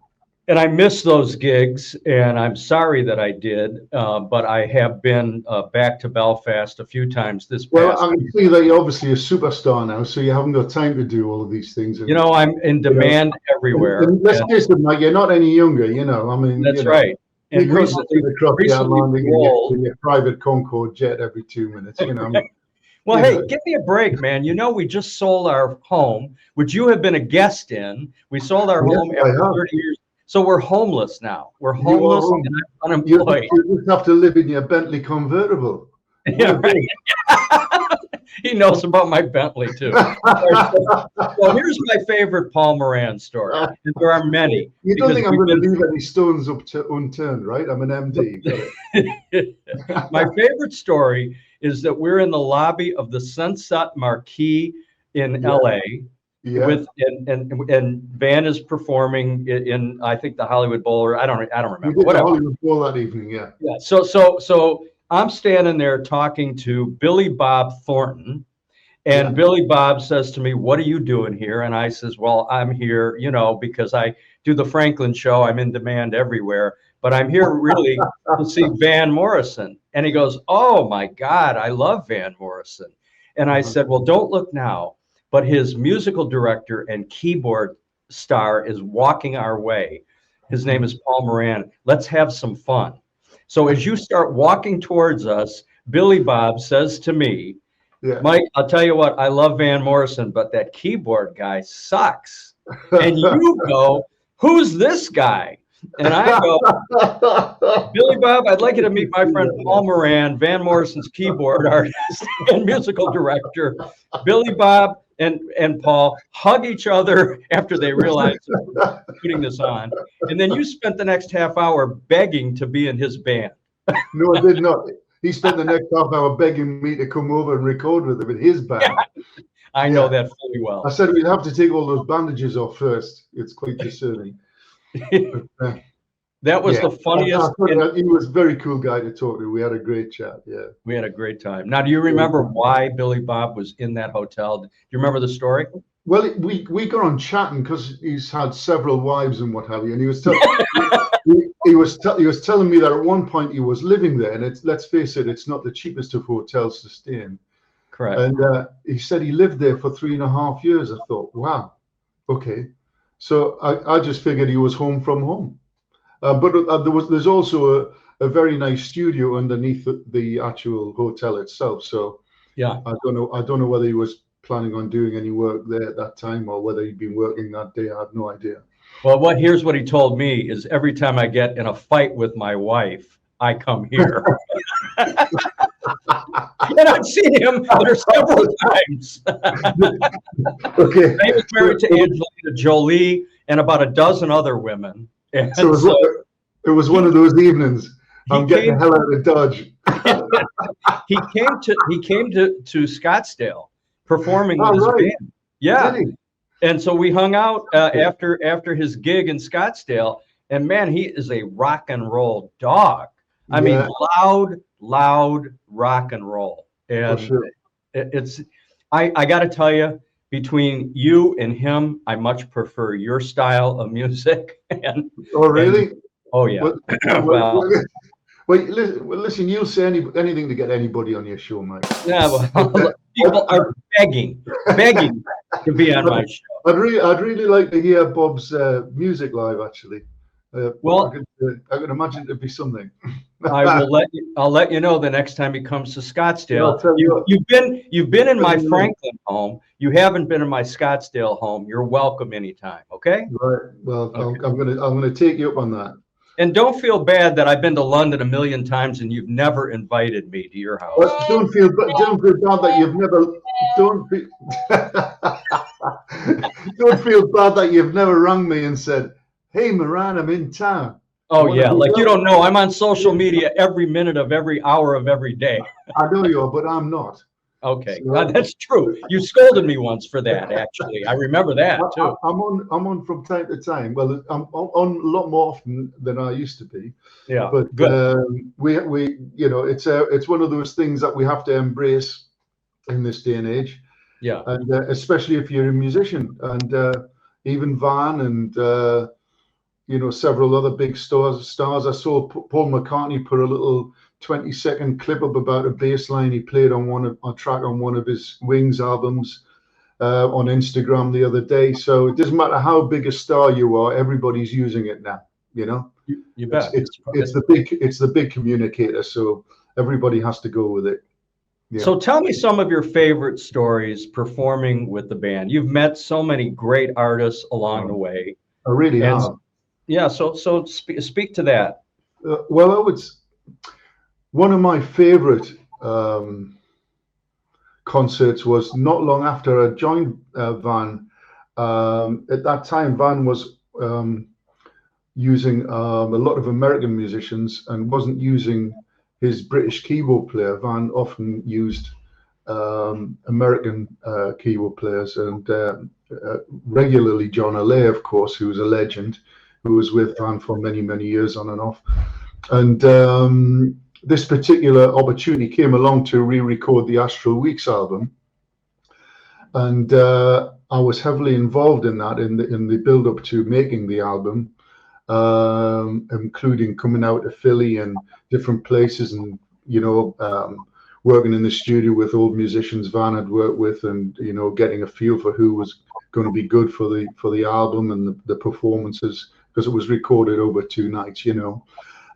And I missed those gigs, and I'm sorry that I did, but I have been back to Belfast a few times this past. Well, I can see that you're obviously a superstar now, so you haven't got time to do all of these things. And, I'm in demand everywhere. And let's face it, Mike, you're not any younger, I mean. That's right. And you recently in your private Concorde jet every 2 minutes, Well, hey, give me a break, man. We just sold our home, which you have been a guest in. We sold our home after 30 years. So we're homeless now. We're homeless and unemployed. You just have to live in your Bentley convertible. Yeah, right. He knows about my Bentley, too. Well, here's my favorite Paul Moran story. And there are many. You don't think I'm going to leave any stones unturned, right? I'm an MD. My favorite story is that we're in the lobby of the Sunset Marquis in LA. Yeah. And Van is performing in I think the Hollywood Bowl, or I don't remember. Whatever. The Hollywood Bowl that evening, yeah. Yeah. So I'm standing there talking to Billy Bob Thornton, and Billy Bob says to me, "What are you doing here?" And I says, "Well, I'm here, because I do the Franklin Show. I'm in demand everywhere, but I'm here really to see Van Morrison." And he goes, "Oh my God, I love Van Morrison." And I said, "Well, don't look now, but his musical director and keyboard star is walking our way. His name is Paul Moran. Let's have some fun." So as you start walking towards us, Billy Bob says to me, "Mike, I'll tell you what, I love Van Morrison, but that keyboard guy sucks." And you go, "Who's this guy?" And I go, "Billy Bob, I'd like you to meet my friend Paul Moran, Van Morrison's keyboard artist and musical director." Billy Bob and Paul hug each other after they realize putting this on. And then you spent the next half hour begging to be in his band. No, I did not. He spent the next half hour begging me to come over and record with him in his band. Yeah, I know that fully well. I said we'd have to take all those bandages off first. It's quite discerning. That was the funniest. He was a very cool guy to talk to. We had a great chat. Yeah, we had a great time. Now, do you remember why Billy Bob was in that hotel? Do you remember the story? Well, we got on chatting because he's had several wives and what have you, and he was telling he was telling me that at one point he was living there, and let's face it, it's not the cheapest of hotels to stay in. Correct. And he said he lived there for 3.5 years. I thought, wow, okay. So I just figured he was home from home. But there's also a very nice studio underneath the actual hotel itself. So yeah, I don't know whether he was planning on doing any work there at that time or whether he'd been working that day. I have no idea. Well, here's what he told me is every time I get in a fight with my wife, I come here. And I've seen him there several times. Okay. He was married to Angelina Jolie and about a dozen other women. And So it was one of those evenings. I'm getting the hell out of Dodge. he came to Scottsdale performing with his band. Yeah. Did he? And so we hung out after his gig in Scottsdale, and man, he is a rock and roll dog. I mean, loud rock and roll. And it's I got to tell you, between you and him, I much prefer your style of music. Oh, really? Oh, yeah. Well, listen, you'll say anything to get anybody on your show, Mike. Yeah, well, people are begging to be on my show. I'd really like to hear Bob's music live, actually. Well, I can imagine it'd be something. I'll let you know the next time he comes to Scottsdale. Yeah, You've been in my Franklin home. You haven't been in my Scottsdale home. You're welcome anytime. Okay. Right. Well, okay. I'm gonna take you up on that. And don't feel bad that I've been to London a million times and you've never invited me to your house. Well, don't feel bad that you've never. Don't feel bad that you've never rung me and said, "Hey, Moran, I'm in town." Oh yeah, like you don't know. I'm on social media every minute of every hour of every day. I know you are, but I'm not. Okay, that's true. You scolded me once for that. Actually, I remember that too. I'm on from time to time. Well, I'm on a lot more often than I used to be. Yeah, but we it's one of those things that we have to embrace in this day and age. Yeah, and especially if you're a musician, and even Van and several other big stars. I saw Paul McCartney put a little 20-second clip up about a bass line he played on a track on one of his Wings albums on Instagram the other day. So it doesn't matter how big a star you are, everybody's using it now. You bet. It's the big communicator, so everybody has to go with it. Yeah. So tell me some of your favorite stories performing with the band. You've met so many great artists along the way. I really have. Yeah. So speak to that. One of my favorite concerts was not long after I joined Van. At that time, Van was using a lot of American musicians and wasn't using his British keyboard player. Van often used American keyboard players, and regularly John Alley, of course, who was a legend, who was with Van for many, many years on and off. And this particular opportunity came along to re-record the Astral Weeks album, and I was heavily involved in that, in the build-up to making the album, including coming out to Philly and different places, and working in the studio with old musicians Van had worked with, and getting a feel for who was going to be good for the album and the performances, because it was recorded over 2 nights,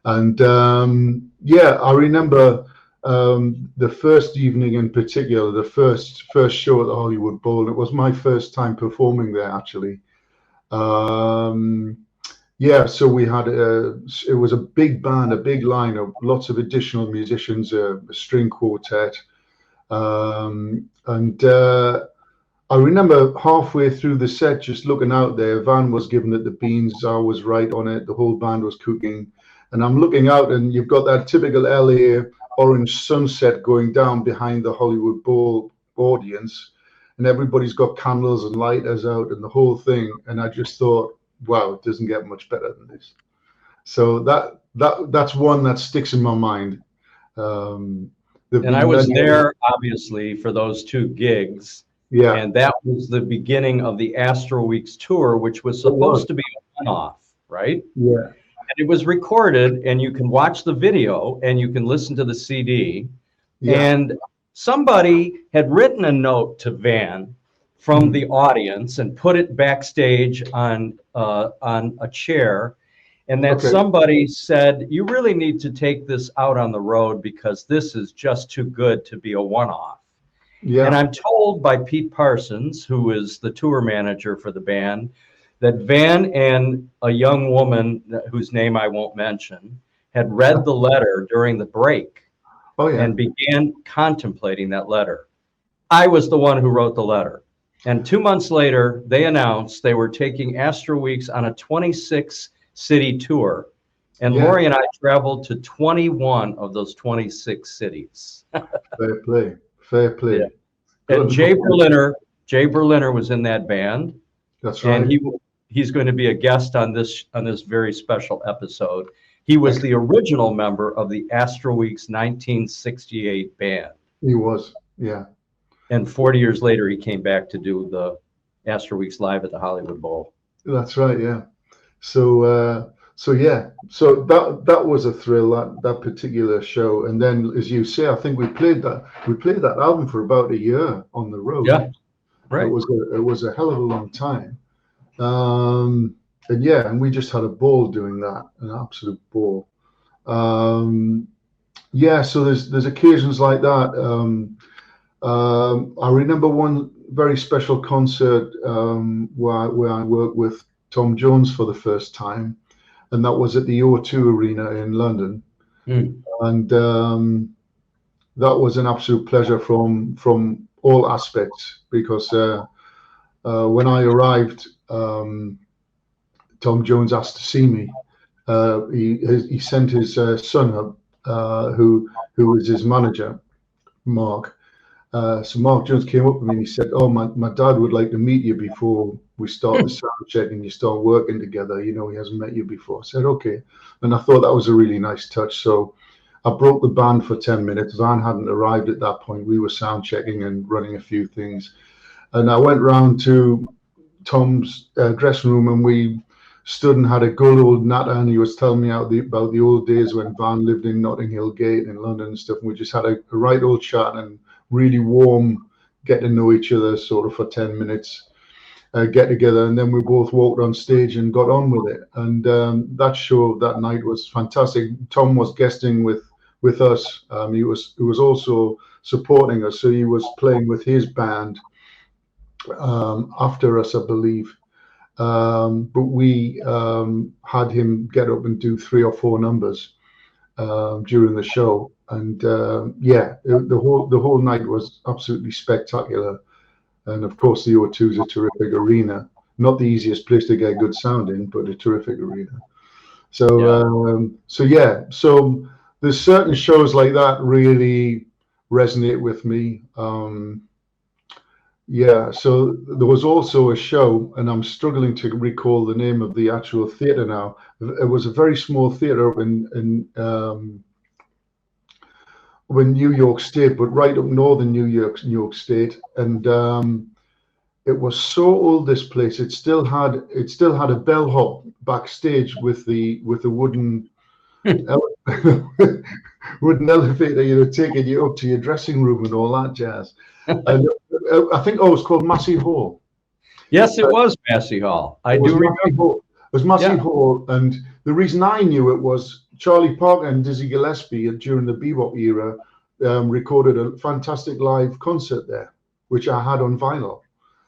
And I remember the first evening in particular, the first show at the Hollywood Bowl. It was my first time performing there, actually. So we had it was a big band, a big lineup, lots of additional musicians, a string quartet, and I remember halfway through the set, just looking out there. Van was giving it the beans. I was right on it. The whole band was cooking. And I'm looking out, and you've got that typical LA orange sunset going down behind the Hollywood Bowl audience, and everybody's got candles and lighters out and the whole thing. And I just thought, wow, it doesn't get much better than this. So that's one that sticks in my mind. And I was there, obviously, for those 2 gigs. Yeah. And that was the beginning of the Astral Weeks tour, which was supposed to be a one-off, right? Yeah. And it was recorded, and you can watch the video and you can listen to the CD. Yeah. And somebody had written a note to Van from the audience and put it backstage on a chair. And that Okay. somebody said, you really need to take this out on the road because this is just too good to be a one-off. Yeah. And I'm told by Pete Parsons, who is the tour manager for the band, that Van and a young woman whose name I won't mention had read the letter during the break and began contemplating that letter. I was the one who wrote the letter. And 2 months later, they announced they were taking Astro Weeks on a 26-city tour. And Lori and I traveled to 21 of those 26 cities. Fair play. Fair play. Yeah. And Jay Berliner was in that band. That's right. And he's going to be a guest on this very special episode. He was the original member of the Astro Weeks 1968 band. He was, yeah. And 40 years later, he came back to do the Astro Weeks live at the Hollywood Bowl. That's right, yeah. So that was a thrill, that particular show. And then, as you say, I think we played that album for about a year on the road. Yeah, right. It was a hell of a long time. And we just had a ball doing that, an absolute ball. So there's occasions like that. I remember one very special concert where I worked with Tom Jones for the first time, and that was at the O2 Arena in London. And that was an absolute pleasure from all aspects, because when I arrived, Tom Jones asked to see me. He sent his son up, who was his manager, Mark. So Mark Jones came up to me and he said, "Oh, my dad would like to meet you before we start the sound check and you start working together. You know, he hasn't met you before." I said, "Okay." And I thought that was a really nice touch. So I broke the band for 10 minutes. Van hadn't arrived at that point. We were sound checking and running a few things. And I went round to Tom's dressing room, and we stood and had a good old natter, and he was telling me about the old days when Van lived in Notting Hill Gate in London and stuff. And we just had a right old chat and really warm, get to know each other sort of for 10 minutes, get together. And then we both walked on stage and got on with it. And that show that night was fantastic. Tom was guesting with us. He was also supporting us. So he was playing with his band after us, I believe. But we had him get up and do 3 or 4 numbers during the show. And the whole night was absolutely spectacular. And of course, the O2 is a terrific arena. Not the easiest place to get good sound in, but a terrific arena. So there's certain shows like that really resonate with me. So there was also a show, and I'm struggling to recall the name of the actual theatre now. It was a very small theatre in New York State, but right up northern New York State. And it was so old, this place. It still had a bellhop backstage with the wooden wooden elevator, you know, taking you up to your dressing room and all that jazz. And I think it was called Massey Hall. Yes, it was Massey Hall. I do remember. It was Massey Hall, and the reason I knew it was Charlie Parker and Dizzy Gillespie during the bebop era recorded a fantastic live concert there, which I had on vinyl.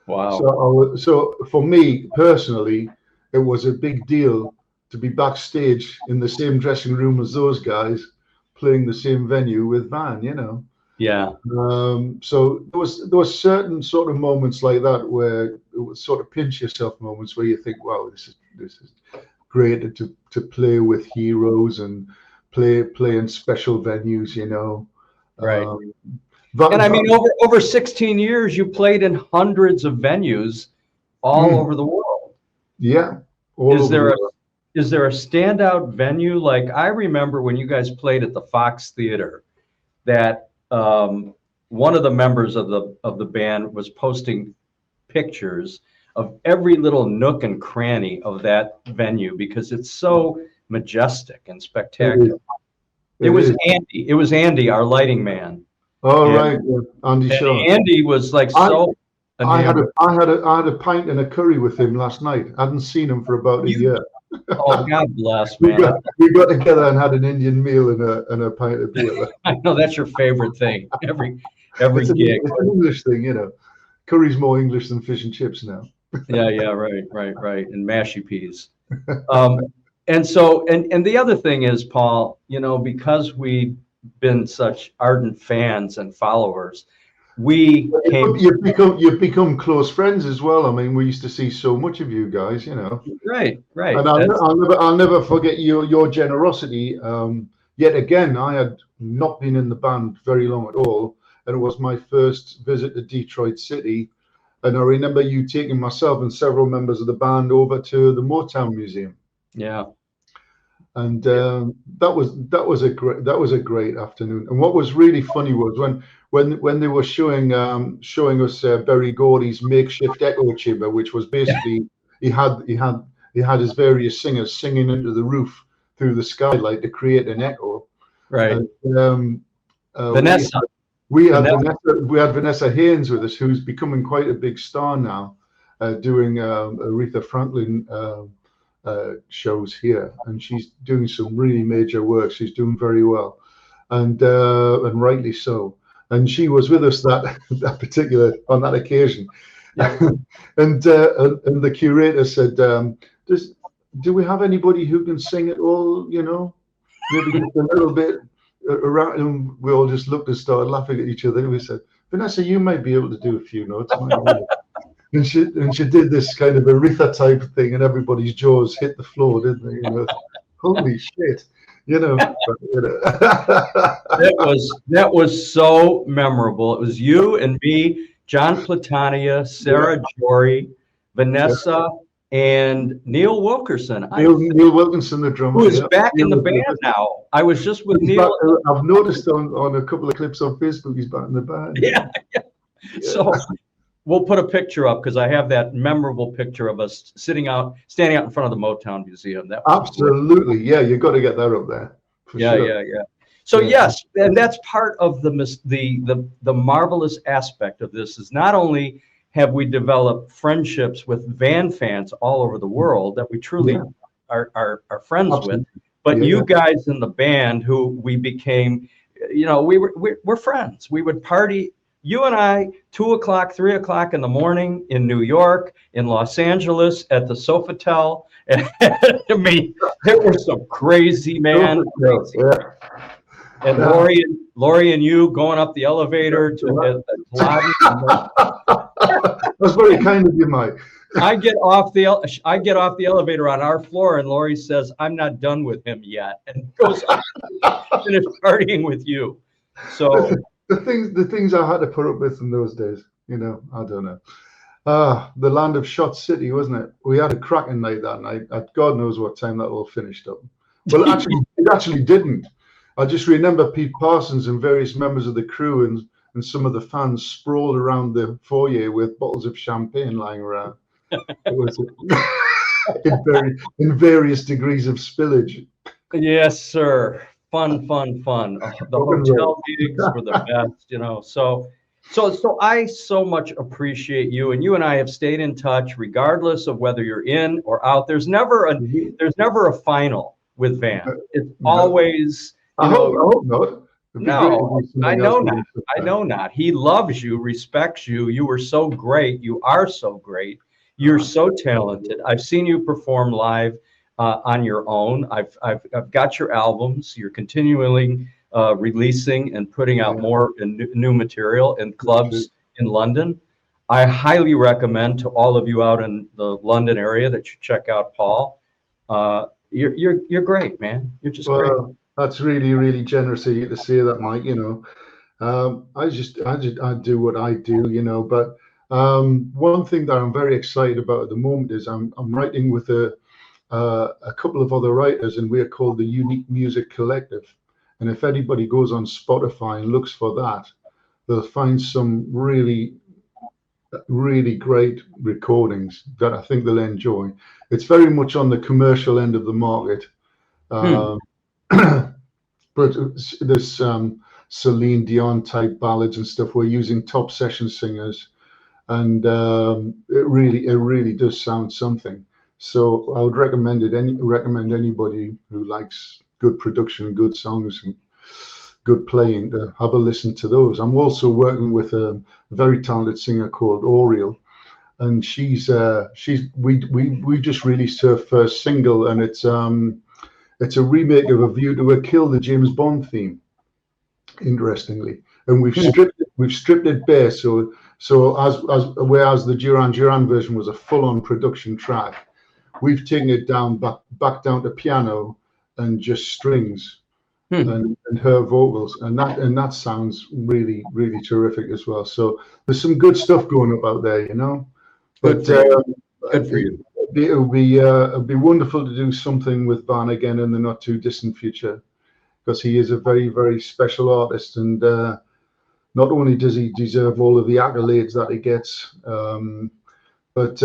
Wow. So for me personally, it was a big deal to be backstage in the same dressing room as those guys, playing the same venue with Van, you know. Yeah. So there was certain sort of moments like that where it was sort of pinch yourself moments where you think, wow, this is great to play with heroes and play in special venues, you know. Right. And I mean, over 16 years, you played in hundreds of venues all over the world. Yeah. Is there a standout venue? Like, I remember when you guys played at the Fox Theater, that one of the members of the band was posting pictures of every little nook and cranny of that venue because it's so majestic and spectacular. It was Andy, our lighting man. Oh, right, yeah. Andy Shaw. Andy was like so. I had a pint and a curry with him last night. I hadn't seen him for about a year. Oh, God bless, We man. got together and had an Indian meal and a pint of beer. I know that's your favorite thing. Every It's gig. an English thing, you know. Curry's more English than fish and chips now. Yeah, right. And mashy peas. And so, and the other thing is, Paul, you know, because we've been such ardent fans and followers, we came. You've become close friends as well. I mean, we used to see so much of you guys, you know. Right. And I'll never forget your generosity. Yet again, I had not been in the band very long at all, and it was my first visit to Detroit City. And I remember you taking myself and several members of the band over to the Motown Museum. Yeah. And that was a great afternoon. And what was really funny was when they were showing us Berry Gordy's makeshift echo chamber, which was basically he had his various singers singing into the roof through the skylight to create an echo. Right. And, Vanessa. We had Vanessa Haynes with us, who's becoming quite a big star now, doing Aretha Franklin shows here, and she's doing some really major work. She's doing very well, and rightly so. And she was with us on that occasion. Yeah. and the curator said, "Do we have anybody who can sing at all? You know, maybe just a little bit around." And we all just looked and started laughing at each other. And we said, "Vanessa, you might be able to do a few notes." And she did this kind of Aretha type of thing, and everybody's jaws hit the floor, didn't they? You know, holy shit, you know. That was so memorable. It was you and me, John Platania, Sarah Jory, Vanessa, and Neil Wilkerson. Neil Wilkerson, the drummer, who is back in the band now. I was just with Neil. I've noticed on a couple of clips on Facebook, he's back in the band. Yeah. So we'll put a picture up because I have that memorable picture of us standing out in front of the Motown Museum. That was absolutely, yeah. You've got to get that up there. Yeah. So yes, and that's part of the marvelous aspect of this is not only have we developed friendships with Van fans all over the world that we truly are friends with, but you guys in the band who we became, you know, we're friends. We would party. You and I, 2 o'clock, 3 o'clock in the morning in New York, in Los Angeles, at the Sofitel. I mean, there were some crazy, man. And Lori and you going up the elevator to the lobby. That's very kind of you, Mike. I get off the elevator on our floor, and Lori says, "I'm not done with him yet," and goes on to finish partying with you. So. The things I had to put up with in those days, you know, I don't know. The land of Shot City, wasn't it? We had a cracking night that night. God knows what time that all finished up. Well, it actually didn't. I just remember Pete Parsons and various members of the crew and some of the fans sprawled around the foyer with bottles of champagne lying around. It was in various degrees of spillage. Yes, sir. Fun. The hotel gigs were the best, you know. So I so much appreciate you, and you and I have stayed in touch regardless of whether you're in or out. There's never a final with Van. It's always. I hope not. No, I know not. He loves you, respects you. You were so great. You are so great. You're so talented. I've seen you perform live. On your own. I've got your albums. You're continually releasing and putting out more new material in clubs in London. I highly recommend to all of you out in the London area that you check out Paul. You're great, man. You're just great. That's really, really generous of you to say that, Mike. You know, I do what I do, you know. But one thing that I'm very excited about at the moment is I'm writing with a couple of other writers, and we're called the Unique Music Collective. And if anybody goes on Spotify and looks for that, they'll find some really, really great recordings that I think they'll enjoy. It's very much on the commercial end of the market. But there's Celine Dion type ballads and stuff. We're using top session singers, and it really does sound something. So I would recommend anybody who likes good production, good songs, and good playing to have a listen to those. I'm also working with a very talented singer called Oriel, and we just released her first single, and it's a remake of A View to a Kill, the James Bond theme, interestingly, and we've stripped it bare. So as whereas the Duran Duran version was a full-on production track, we've taken it down back down to piano and just strings and her vocals, and that sounds really really terrific as well. So there's some good stuff going up out there, you know. Good But for you. Good for you. it'll be wonderful to do something with Van again in the not too distant future, because he is a very very special artist, and not only does he deserve all of the accolades that he gets, but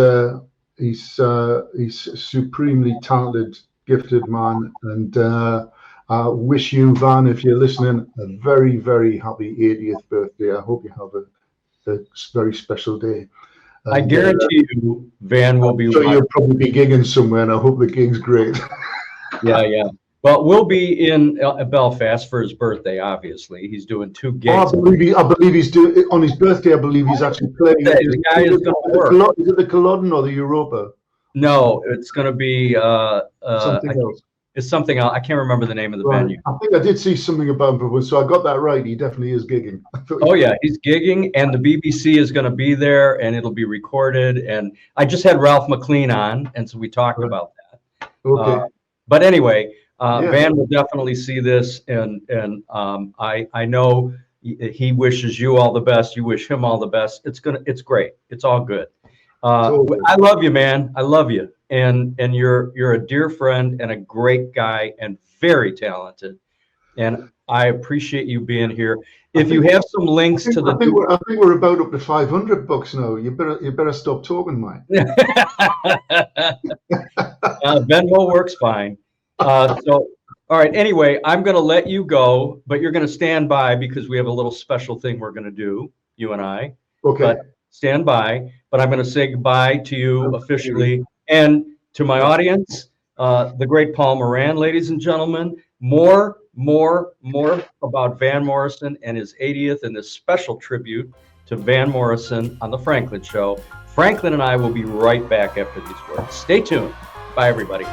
he's a supremely talented, gifted man, and I wish you, Van, if you're listening, a very, very happy 80th birthday. I hope you have a very special day. And, I guarantee you, Van will be. I'm sure you'll probably be gigging somewhere, and I hope the gig's great. Yeah. Well, we'll be in Belfast for his birthday. Obviously, he's doing 2 gigs. I believe he's doing on his birthday. I believe he's actually playing. The guy is going to work. Is it the Culloden or the Europa? No, it's going to be Something else. It's something else. I can't remember the name of the venue. I think I did see something about him, so I got that right. He definitely is gigging. Oh yeah, he's gigging, and the BBC is going to be there, and it'll be recorded. And I just had Ralph McClean on, and so we talked about that. Okay. But anyway, Van will definitely see this, and I know he wishes you all the best. You wish him all the best. It's great. It's all good. I love you, man. I love you, and you're a dear friend and a great guy and very talented, and I appreciate you being here. If you have some links to the, I think we're about up to $500 now. You better stop talking, Mike. Venmo works fine. So, all right. Anyway, I'm going to let you go, but you're going to stand by because we have a little special thing we're going to do, you and I. Okay. But stand by. But I'm going to say goodbye to you officially, and to my audience, the great Paul Moran, ladies and gentlemen. More about Van Morrison and his 80th and this special tribute to Van Morrison on The Franklin Show. Franklin and I will be right back after these words. Stay tuned. Bye, everybody.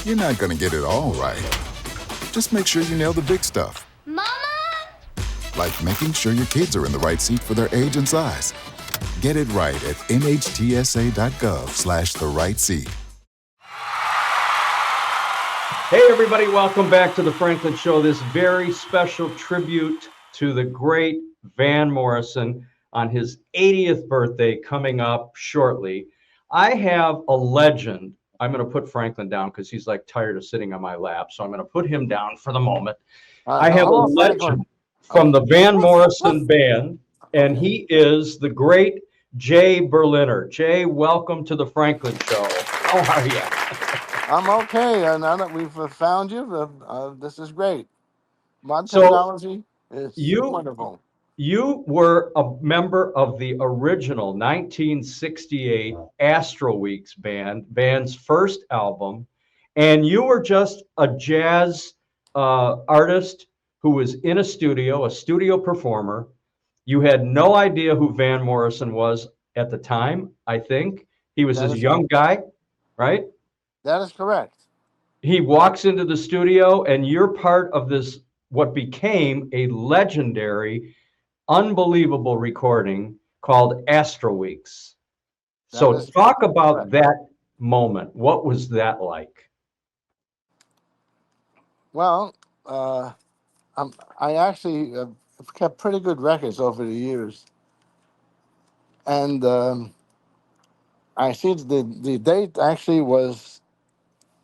You're not going to get it all right. Just make sure you nail the big stuff. Mama! Like making sure your kids are in the right seat for their age and size. Get it right at nhtsa.gov/the right seat. Hey, everybody, welcome back to The Franklin Show. This very special tribute to the great Van Morrison on his 80th birthday coming up shortly. I have a legend. I'm going to put Franklin down because he's like tired of sitting on my lap. So I'm going to put him down for the moment. I have a legend from the Van Morrison Band, and he is the great Jay Berliner. Jay, welcome to The Franklin Show. How are you? I'm okay. Now that we've found you, this is great. Modern technology is wonderful. You were a member of the original 1968 Astro Weeks band, Van's first album, and you were just a jazz artist who was in a studio performer. You had no idea who Van Morrison was at the time, I think. He was this young guy, right? That is correct. He walks into the studio, and you're part of this, what became a legendary, unbelievable recording called Astro Weeks. So talk about that moment. What was that like? Well, I actually kept pretty good records over the years. And I see the date actually was,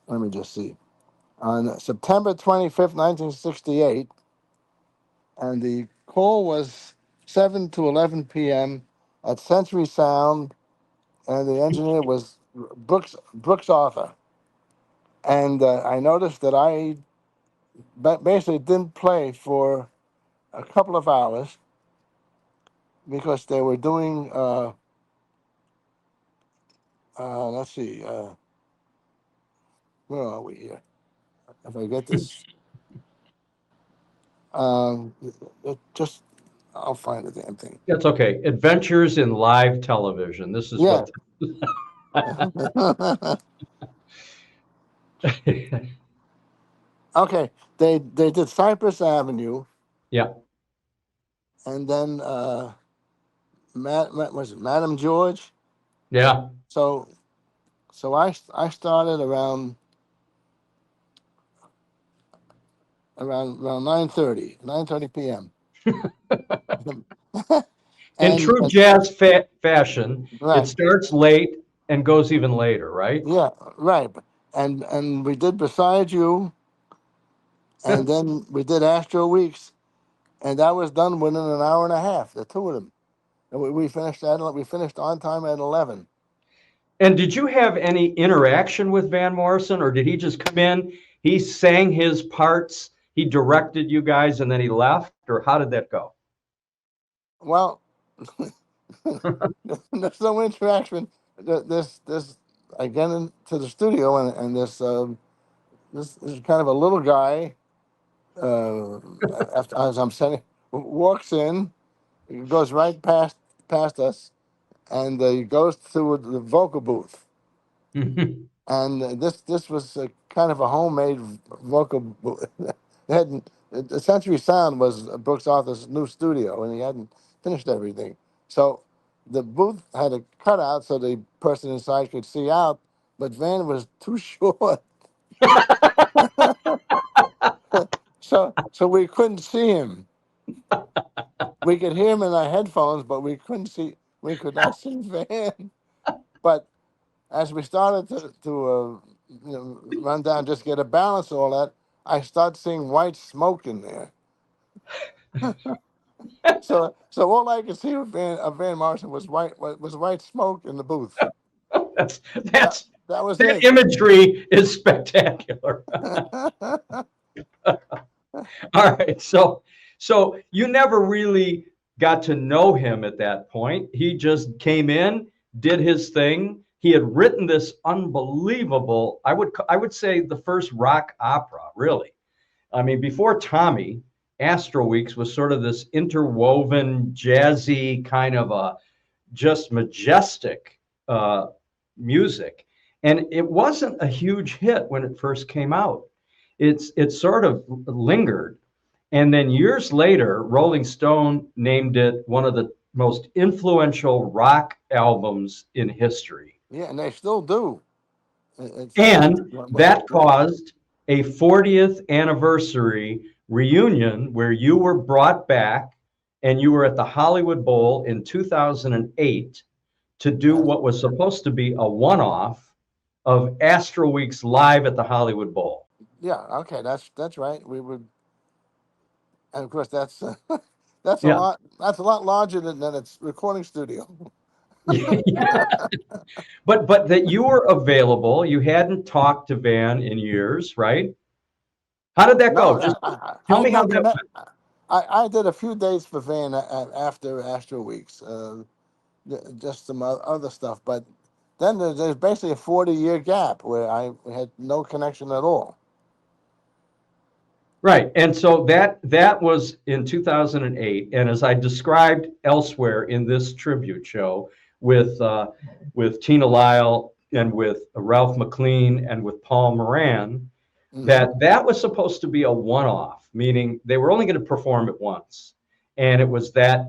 let me just see, on September 25th, 1968. And the call was 7 to 11 p.m. at Century Sound, and the engineer was Brooks Arthur. And I noticed that I basically didn't play for a couple of hours because they were doing let's see. Where are we here? If I get this, just I'll find the damn thing. That's okay. Adventures in Live Television. This is Yeah. what. Okay, they did Cypress Avenue, Yeah. and then was it Madam George? Yeah. So I started around 9:30 p.m. In true jazz fashion, Right. it starts late and goes even later, right? Yeah, right. And we did Beside You, and then we did Astro Weeks, and that was done within an hour and a half, the two of them. And we finished on time at 11. And did you have any interaction with Van Morrison, or did he just come in, he sang his parts, he directed you guys, and then he left? Or how did that go? Well, there's no interaction. This I get into the studio, and this is kind of a little guy. After as I'm saying, walks in, he goes right past us, and he goes to the vocal booth. And this was kind of a homemade vocal booth. The Century Sound was Brooks Arthur's new studio, and he hadn't finished everything. So the booth had a cutout so the person inside could see out, but Van was too short. So we couldn't see him. We could hear him in our headphones, but we could not see Van. But as we started to run down, just get a balance of all that, I started seeing white smoke in there. So all I could see of Van Morrison was white smoke in the booth. That was that it. imagery is spectacular. All right, so you never really got to know him at that point. He just came in, did his thing. He had written this unbelievable, I would say the first rock opera, really. I mean, before Tommy, Astro Weeks was sort of this interwoven, jazzy kind of a just majestic music. And it wasn't a huge hit when it first came out. It sort of lingered. And then years later, Rolling Stone named it one of the most influential rock albums in history. Yeah, and they still do. And that caused a 40th anniversary reunion where you were brought back and you were at the Hollywood Bowl in 2008 to do what was supposed to be a one-off of Astro Weeks live at the Hollywood Bowl. Yeah, okay, that's right. We would, and of course that's a lot. That's a lot larger than its recording studio. But that you were available. You hadn't talked to Van in years, right? How did that go? Just tell me how that went. I did a few dates for Van after Astro Weeks, just some other stuff. But then there's basically a 40-year gap where I had no connection at all. Right, and so that was in 2008, and as I described elsewhere in this tribute show with Tina Lyall and with Ralph McClean and with Paul Moran, that was supposed to be a one-off, meaning they were only going to perform it once, and it was that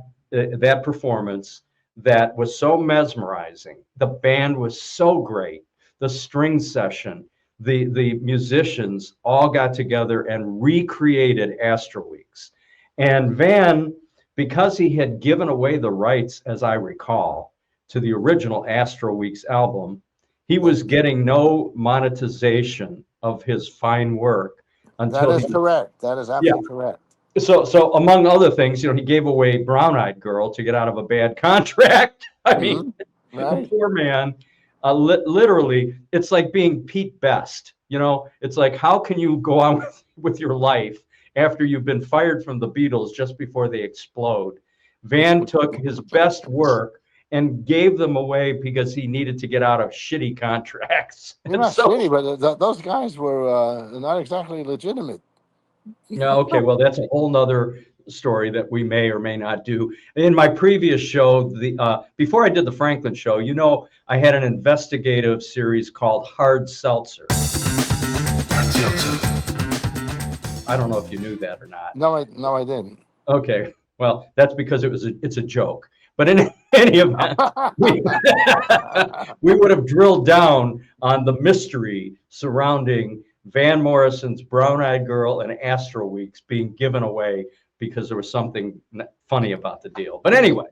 performance that was so mesmerizing. The band was so great, the string session. The musicians all got together and recreated Astro Weeks. And Van, because he had given away the rights, as I recall, to the original Astro Weeks album, he was getting no monetization of his fine work until that is correct. That is absolutely correct. So among other things, he gave away Brown Eyed Girl to get out of a bad contract. I mean, right. Poor man. Literally, it's like being Pete Best. It's like, how can you go on with your life after you've been fired from the Beatles just before they explode? Van took his best work and gave them away because he needed to get out of shitty contracts. You're And not so, shitty, but those guys were not exactly legitimate. yeah, okay, well, that's a whole nother story that we may or may not do. In my previous show, before I did the Franklin show, I had an investigative series called Hard Seltzer. I don't know if you knew that or not. No, I didn't. Okay, well, that's because it's a joke. But in any event, we would have drilled down on the mystery surrounding Van Morrison's Brown Eyed Girl and Astro Weeks being given away because there was something funny about the deal. But anyway,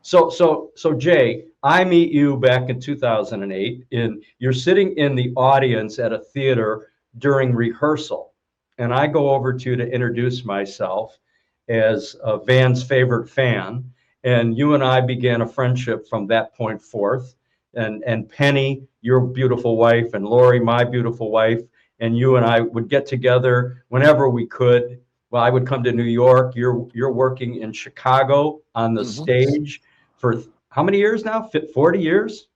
so Jay, I meet you back in 2008, and you're sitting in the audience at a theater during rehearsal, and I go over to introduce myself as Van's favorite fan, and you and I began a friendship from that point forth. And Penny, your beautiful wife, and Lori, my beautiful wife, and you and I would get together whenever we could. Well, I would come to New York. You're working in Chicago on the stage for how many years now? 40 years?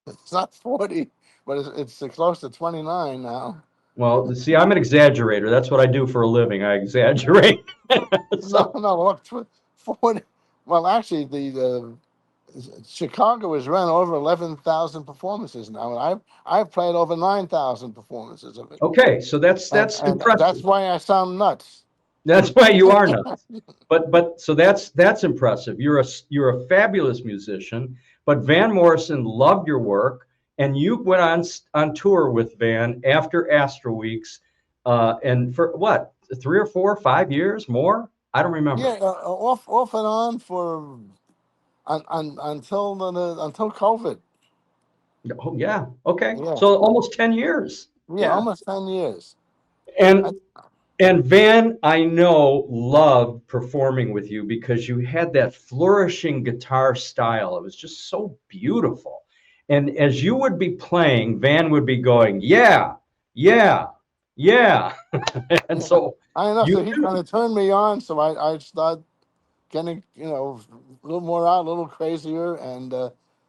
It's not 40, but it's close to 29 now. Well, see, I'm an exaggerator. That's what I do for a living. I exaggerate. No, look, 40. Well, actually, the Chicago has run over 11,000 performances now, and I've played over 9,000 performances of it. Okay, so that's and impressive. that's why I sound nuts. That's why you are nuts. But so that's impressive. You're a fabulous musician. But Van Morrison loved your work, and you went on tour with Van after Astro Weeks, and for what, 3 or 4 or 5 years more? I don't remember. Yeah, off and on for until COVID. Oh yeah. Okay. Yeah. So almost 10 years. Yeah, almost 10 years. And Van, I know, loved performing with you because you had that flourishing guitar style. It was just so beautiful. And as you would be playing, Van would be going, yeah, yeah, yeah. And so I know, so he kind of turned me on, so I started getting, a little more out, a little crazier, and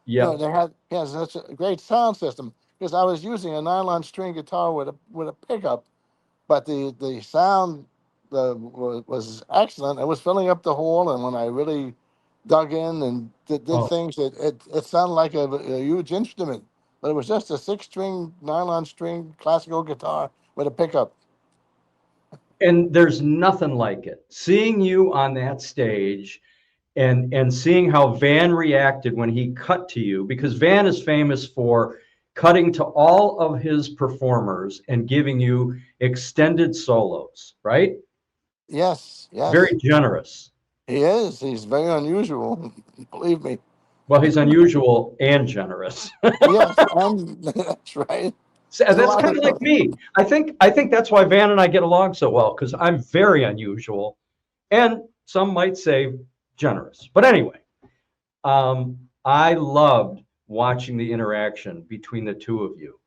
he has such a great sound system, because I was using a nylon string guitar with a pickup, but the sound was excellent. It was filling up the hall, and when I really dug in and did things, it sounded like a huge instrument, but it was just a 6-string nylon string classical guitar with a pickup. And there's nothing like it. Seeing you on that stage and seeing how Van reacted when he cut to you, because Van is famous for cutting to all of his performers and giving you extended solos, right? Yes. Very generous. He is. He's very unusual, believe me. Well, he's unusual and generous. Yes, that's right. So that's kind of like me. I think that's why Van and I get along so well, because I'm very unusual, and some might say generous. But anyway, I loved watching the interaction between the two of you,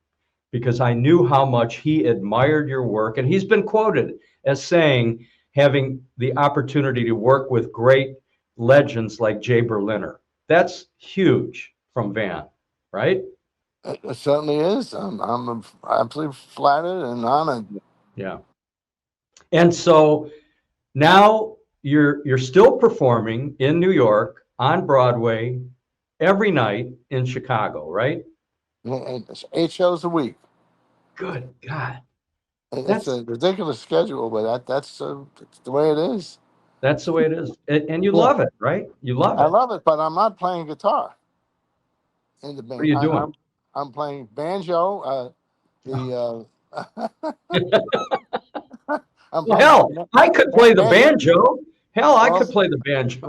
because I knew how much he admired your work, and he's been quoted as saying, having the opportunity to work with great legends like Jay Berliner. That's huge from Van, right? It certainly is. I'm absolutely flattered and honored. Yeah. And so now you're still performing in New York on Broadway every night in Chicago, right? It's 8 shows a week. Good God. It's a ridiculous schedule, but that's the way it is. That's the way it is. And you love it, right? You love it. I love it, but I'm not playing guitar in the band. What are you doing? I'm playing banjo. Well, hell, I could play the banjo. Hell, I could play the banjo.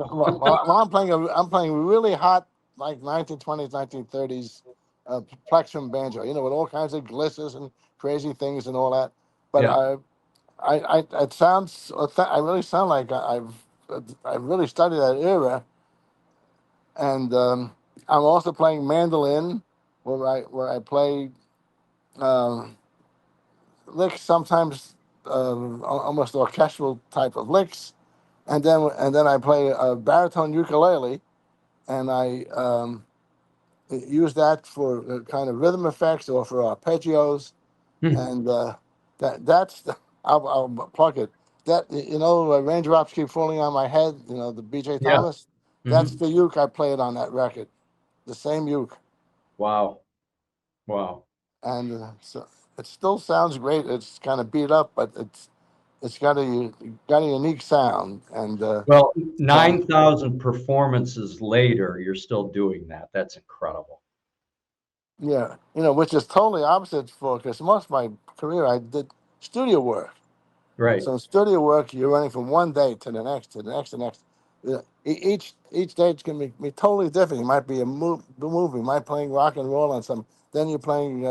I'm playing really hot, like 1920s, 1930s plectrum banjo. With all kinds of glissers and crazy things and all that. But it sounds. I really sound like I've really studied that era. And I'm also playing mandolin, where I play licks, sometimes almost orchestral type of licks, and then I play a baritone ukulele, and I use that for kind of rhythm effects or for arpeggios, and that's I'll plug it. That raindrops keep falling on my head. The B.J. Yeah. Thomas. That's the uke I played on that record, the same uke. Wow. Wow. And so it still sounds great. It's kind of beat up, but it's got a unique sound. And Well, 9,000 performances later, you're still doing that. That's incredible. yeah, which is totally opposite for, because most of my career I did studio work. Right. So in studio work, you're running from one day to the next, to the next, to the next. Each day can be totally different. You might be a movie, you might playing rock and roll on some. Then you're playing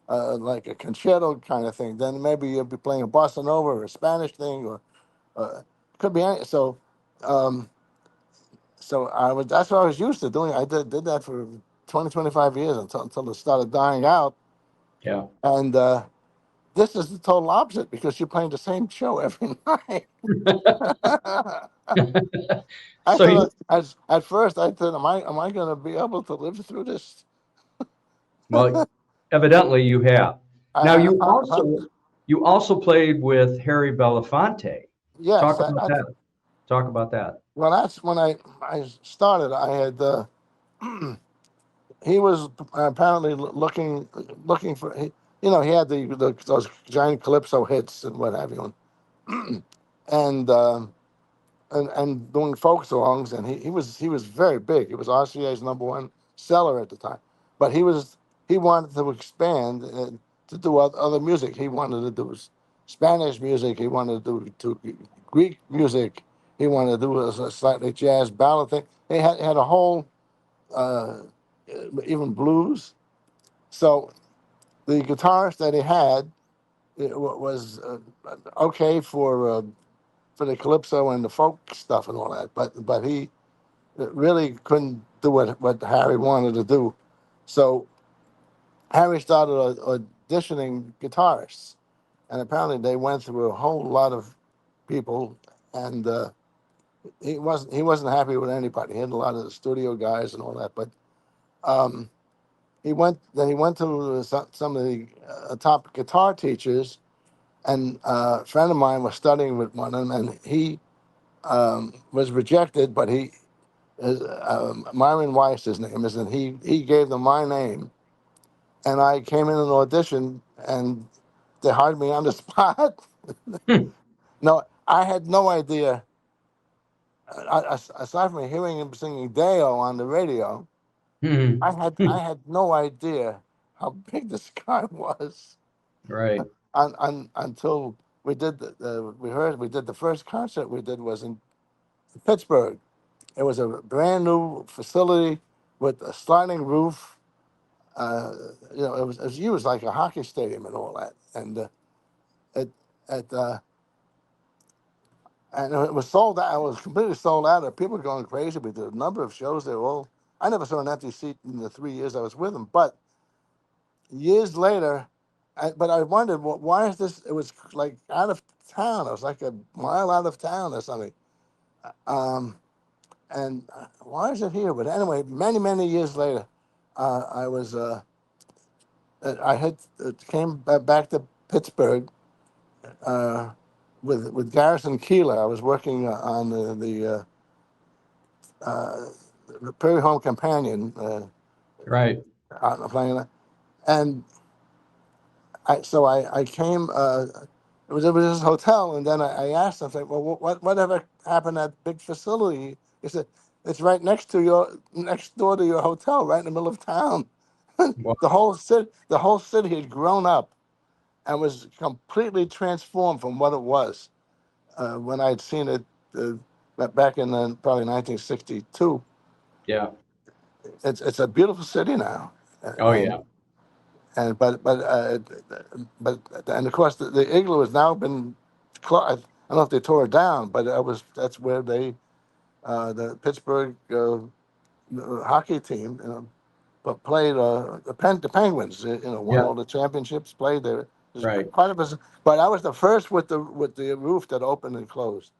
like a concerto kind of thing. Then maybe you'll be playing a bossa nova or a Spanish thing, or could be any. So that's what I was used to doing. I did that for 20, 25 years until it started dying out. Yeah. And this is the total opposite, because you're playing the same show every night. I So thought at first I thought, am I going to be able to live through this? Well, evidently you have. Now I you also played with Harry Belafonte. Yes. Talk about that. Talk about that. Well, that's when I started. I had he was apparently looking for he had those giant calypso hits and what have you, and doing folk songs, and he was very big. He was RCA's #1 seller at the time, but he wanted to expand to do other music. He wanted to do Spanish music. He wanted to do Greek music. He wanted to do a slightly jazz ballad thing. He had a whole even blues. So the guitarist that he had was okay for the calypso and the folk stuff and all that, but he really couldn't do what Harry wanted to do. So Harry started auditioning guitarists, and apparently they went through a whole lot of people, and he wasn't happy with anybody. He had a lot of the studio guys and all that, but he went to some of the top guitar teachers, and a friend of mine was studying with one of them, and he was rejected, but Myron Weiss, his name is, and he gave them my name, and I came in an audition, and they hired me on the spot. No, I had no idea. Aside from hearing him singing Deo on the radio, I had no idea how big this guy was. Right. Until we did the first concert we did was in Pittsburgh. It was a brand new facility with a sliding roof. It was used like a hockey stadium and all that. And it was sold out. It was completely sold out. People were going crazy. We did a number of shows. I never saw an empty seat in the 3 years I was with them. But years later, but I wondered, why is this? It was like out of town. It was like a mile out of town or something. And why is it here? But anyway, many, many years later, I had came back to Pittsburgh with Garrison Keillor. I was working on the Prairie Home Companion. Right. Playing that, and I came. It was this hotel, and then I asked him, "Well, whatever happened at that big facility?" He said, "It's right next door to your hotel, right in the middle of town." Wow. The whole city had grown up and was completely transformed from what it was when I'd seen it back in probably 1962. Yeah. It's a beautiful city now. Oh yeah. And and of course the igloo has now been I don't know if they tore it down, but that's where the Pittsburgh hockey team but played the Penguins. Won all the championships. Played there. Right. Quite a, but I was the first with the roof that opened and closed.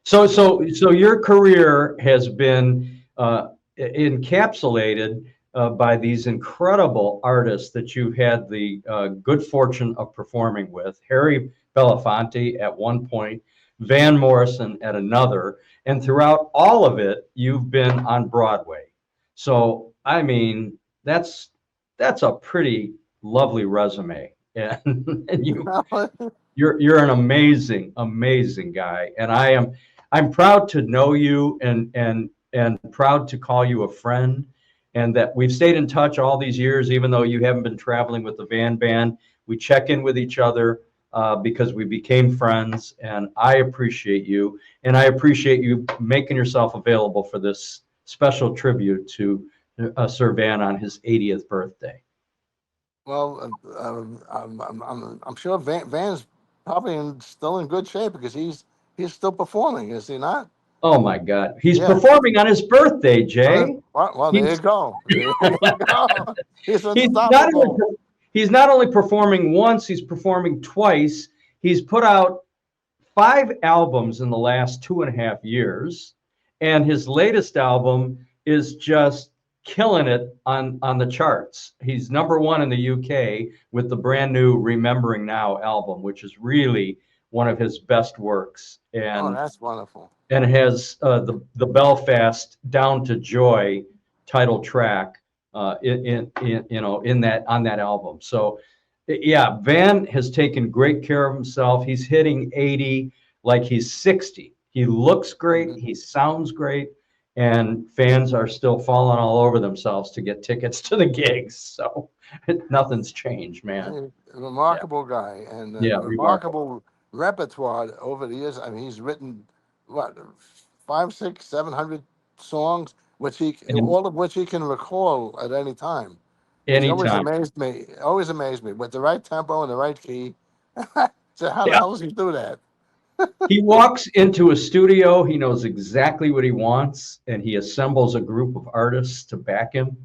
So your career has been encapsulated by these incredible artists that you've had the good fortune of performing with. Harry Belafonte at one point, Van Morrison at another, and throughout all of it, you've been on Broadway. So, I mean, that's a pretty lovely resume, and you're an amazing guy, and I'm proud to know you and proud to call you a friend, and that we've stayed in touch all these years, even though you haven't been traveling with the Van Band. We check in with each other because we became friends, and I appreciate you, and I appreciate you making yourself available for this special tribute to Sir Van on his 80th birthday. Well, I'm sure Van's probably still in good shape because he's still performing, is he not? Oh my God, he's performing on his birthday, Jay. Well, there you go. There you go. He's unstoppable. He's not only performing once, he's performing twice. He's put out 5 albums in the last 2.5 years, and his latest album is just killing it on the charts. He's #1 in the UK with the brand new Remembering Now album, which is really one of his best works. And that's wonderful. And has the Belfast Down to Joy title track on that album. So yeah, Van has taken great care of himself. He's hitting 80 like he's 60. He looks great, he sounds great, and fans are still falling all over themselves to get tickets to the gigs. So nothing's changed, man. Remarkable guy, and remarkable repertoire over the years. I mean, he's written what 500, 600, 700 songs, all of which he can recall at any time. Always amazed me with the right tempo and the right key. So how the hell does he do that? He walks into a studio, he knows exactly what he wants, and he assembles a group of artists to back him,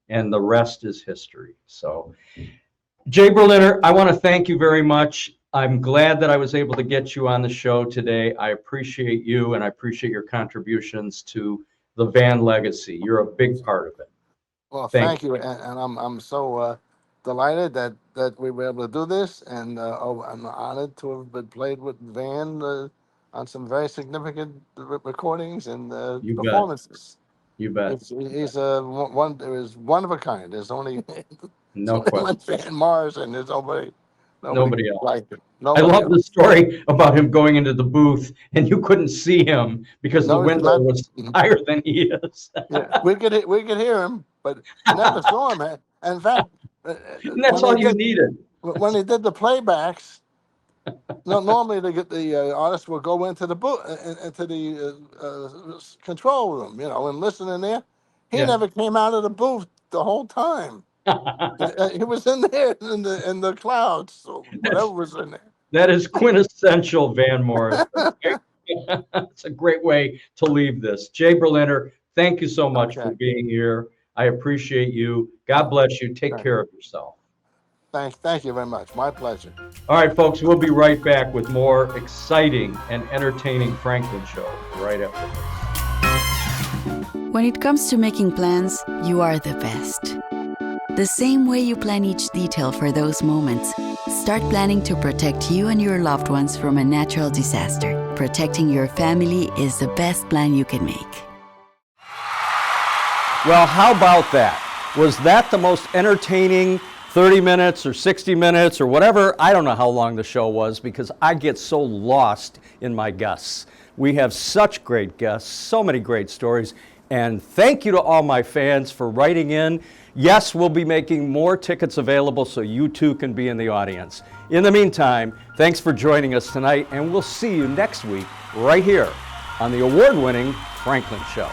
and the rest is history. So, Jay Berliner, I want to thank you very much. I'm glad that I was able to get you on the show today. I appreciate you, and I appreciate your contributions to the Van legacy. You're a big part of it. Well, thank you, and I'm so delighted that we were able to do this, and I'm honored to have been played with Van on some very significant recordings and performances. You bet. He's one of a kind. There's only no question. Van Morrison. There's nobody else like it. I love the story about him going into the booth and you couldn't see him because the window was higher than he is. Yeah, we could hear him, but never saw him. In fact, that's all you needed. When they did the playbacks, normally the artist will go into the booth, into the control room, and listen in there. He never came out of the booth the whole time. He was in there in the clouds, so whatever was in there. That is quintessential Van Morrison. It's a great way to leave this. Jay Berliner, thank you so much for being here. I appreciate you. God bless you. Take care of yourself. Thank you very much. My pleasure. All right, folks, we'll be right back with more exciting and entertaining Franklin Show right after this. When it comes to making plans, you are the best. The same way you plan each detail for those moments, start planning to protect you and your loved ones from a natural disaster. Protecting your family is the best plan you can make. Well, how about that? Was that the most entertaining 30 minutes or 60 minutes or whatever? I don't know how long the show was because I get so lost in my guests. We have such great guests, so many great stories, and thank you to all my fans for writing in. Yes, we'll be making more tickets available so you too can be in the audience. In the meantime, thanks for joining us tonight, and we'll see you next week right here on the award-winning Franklin Show.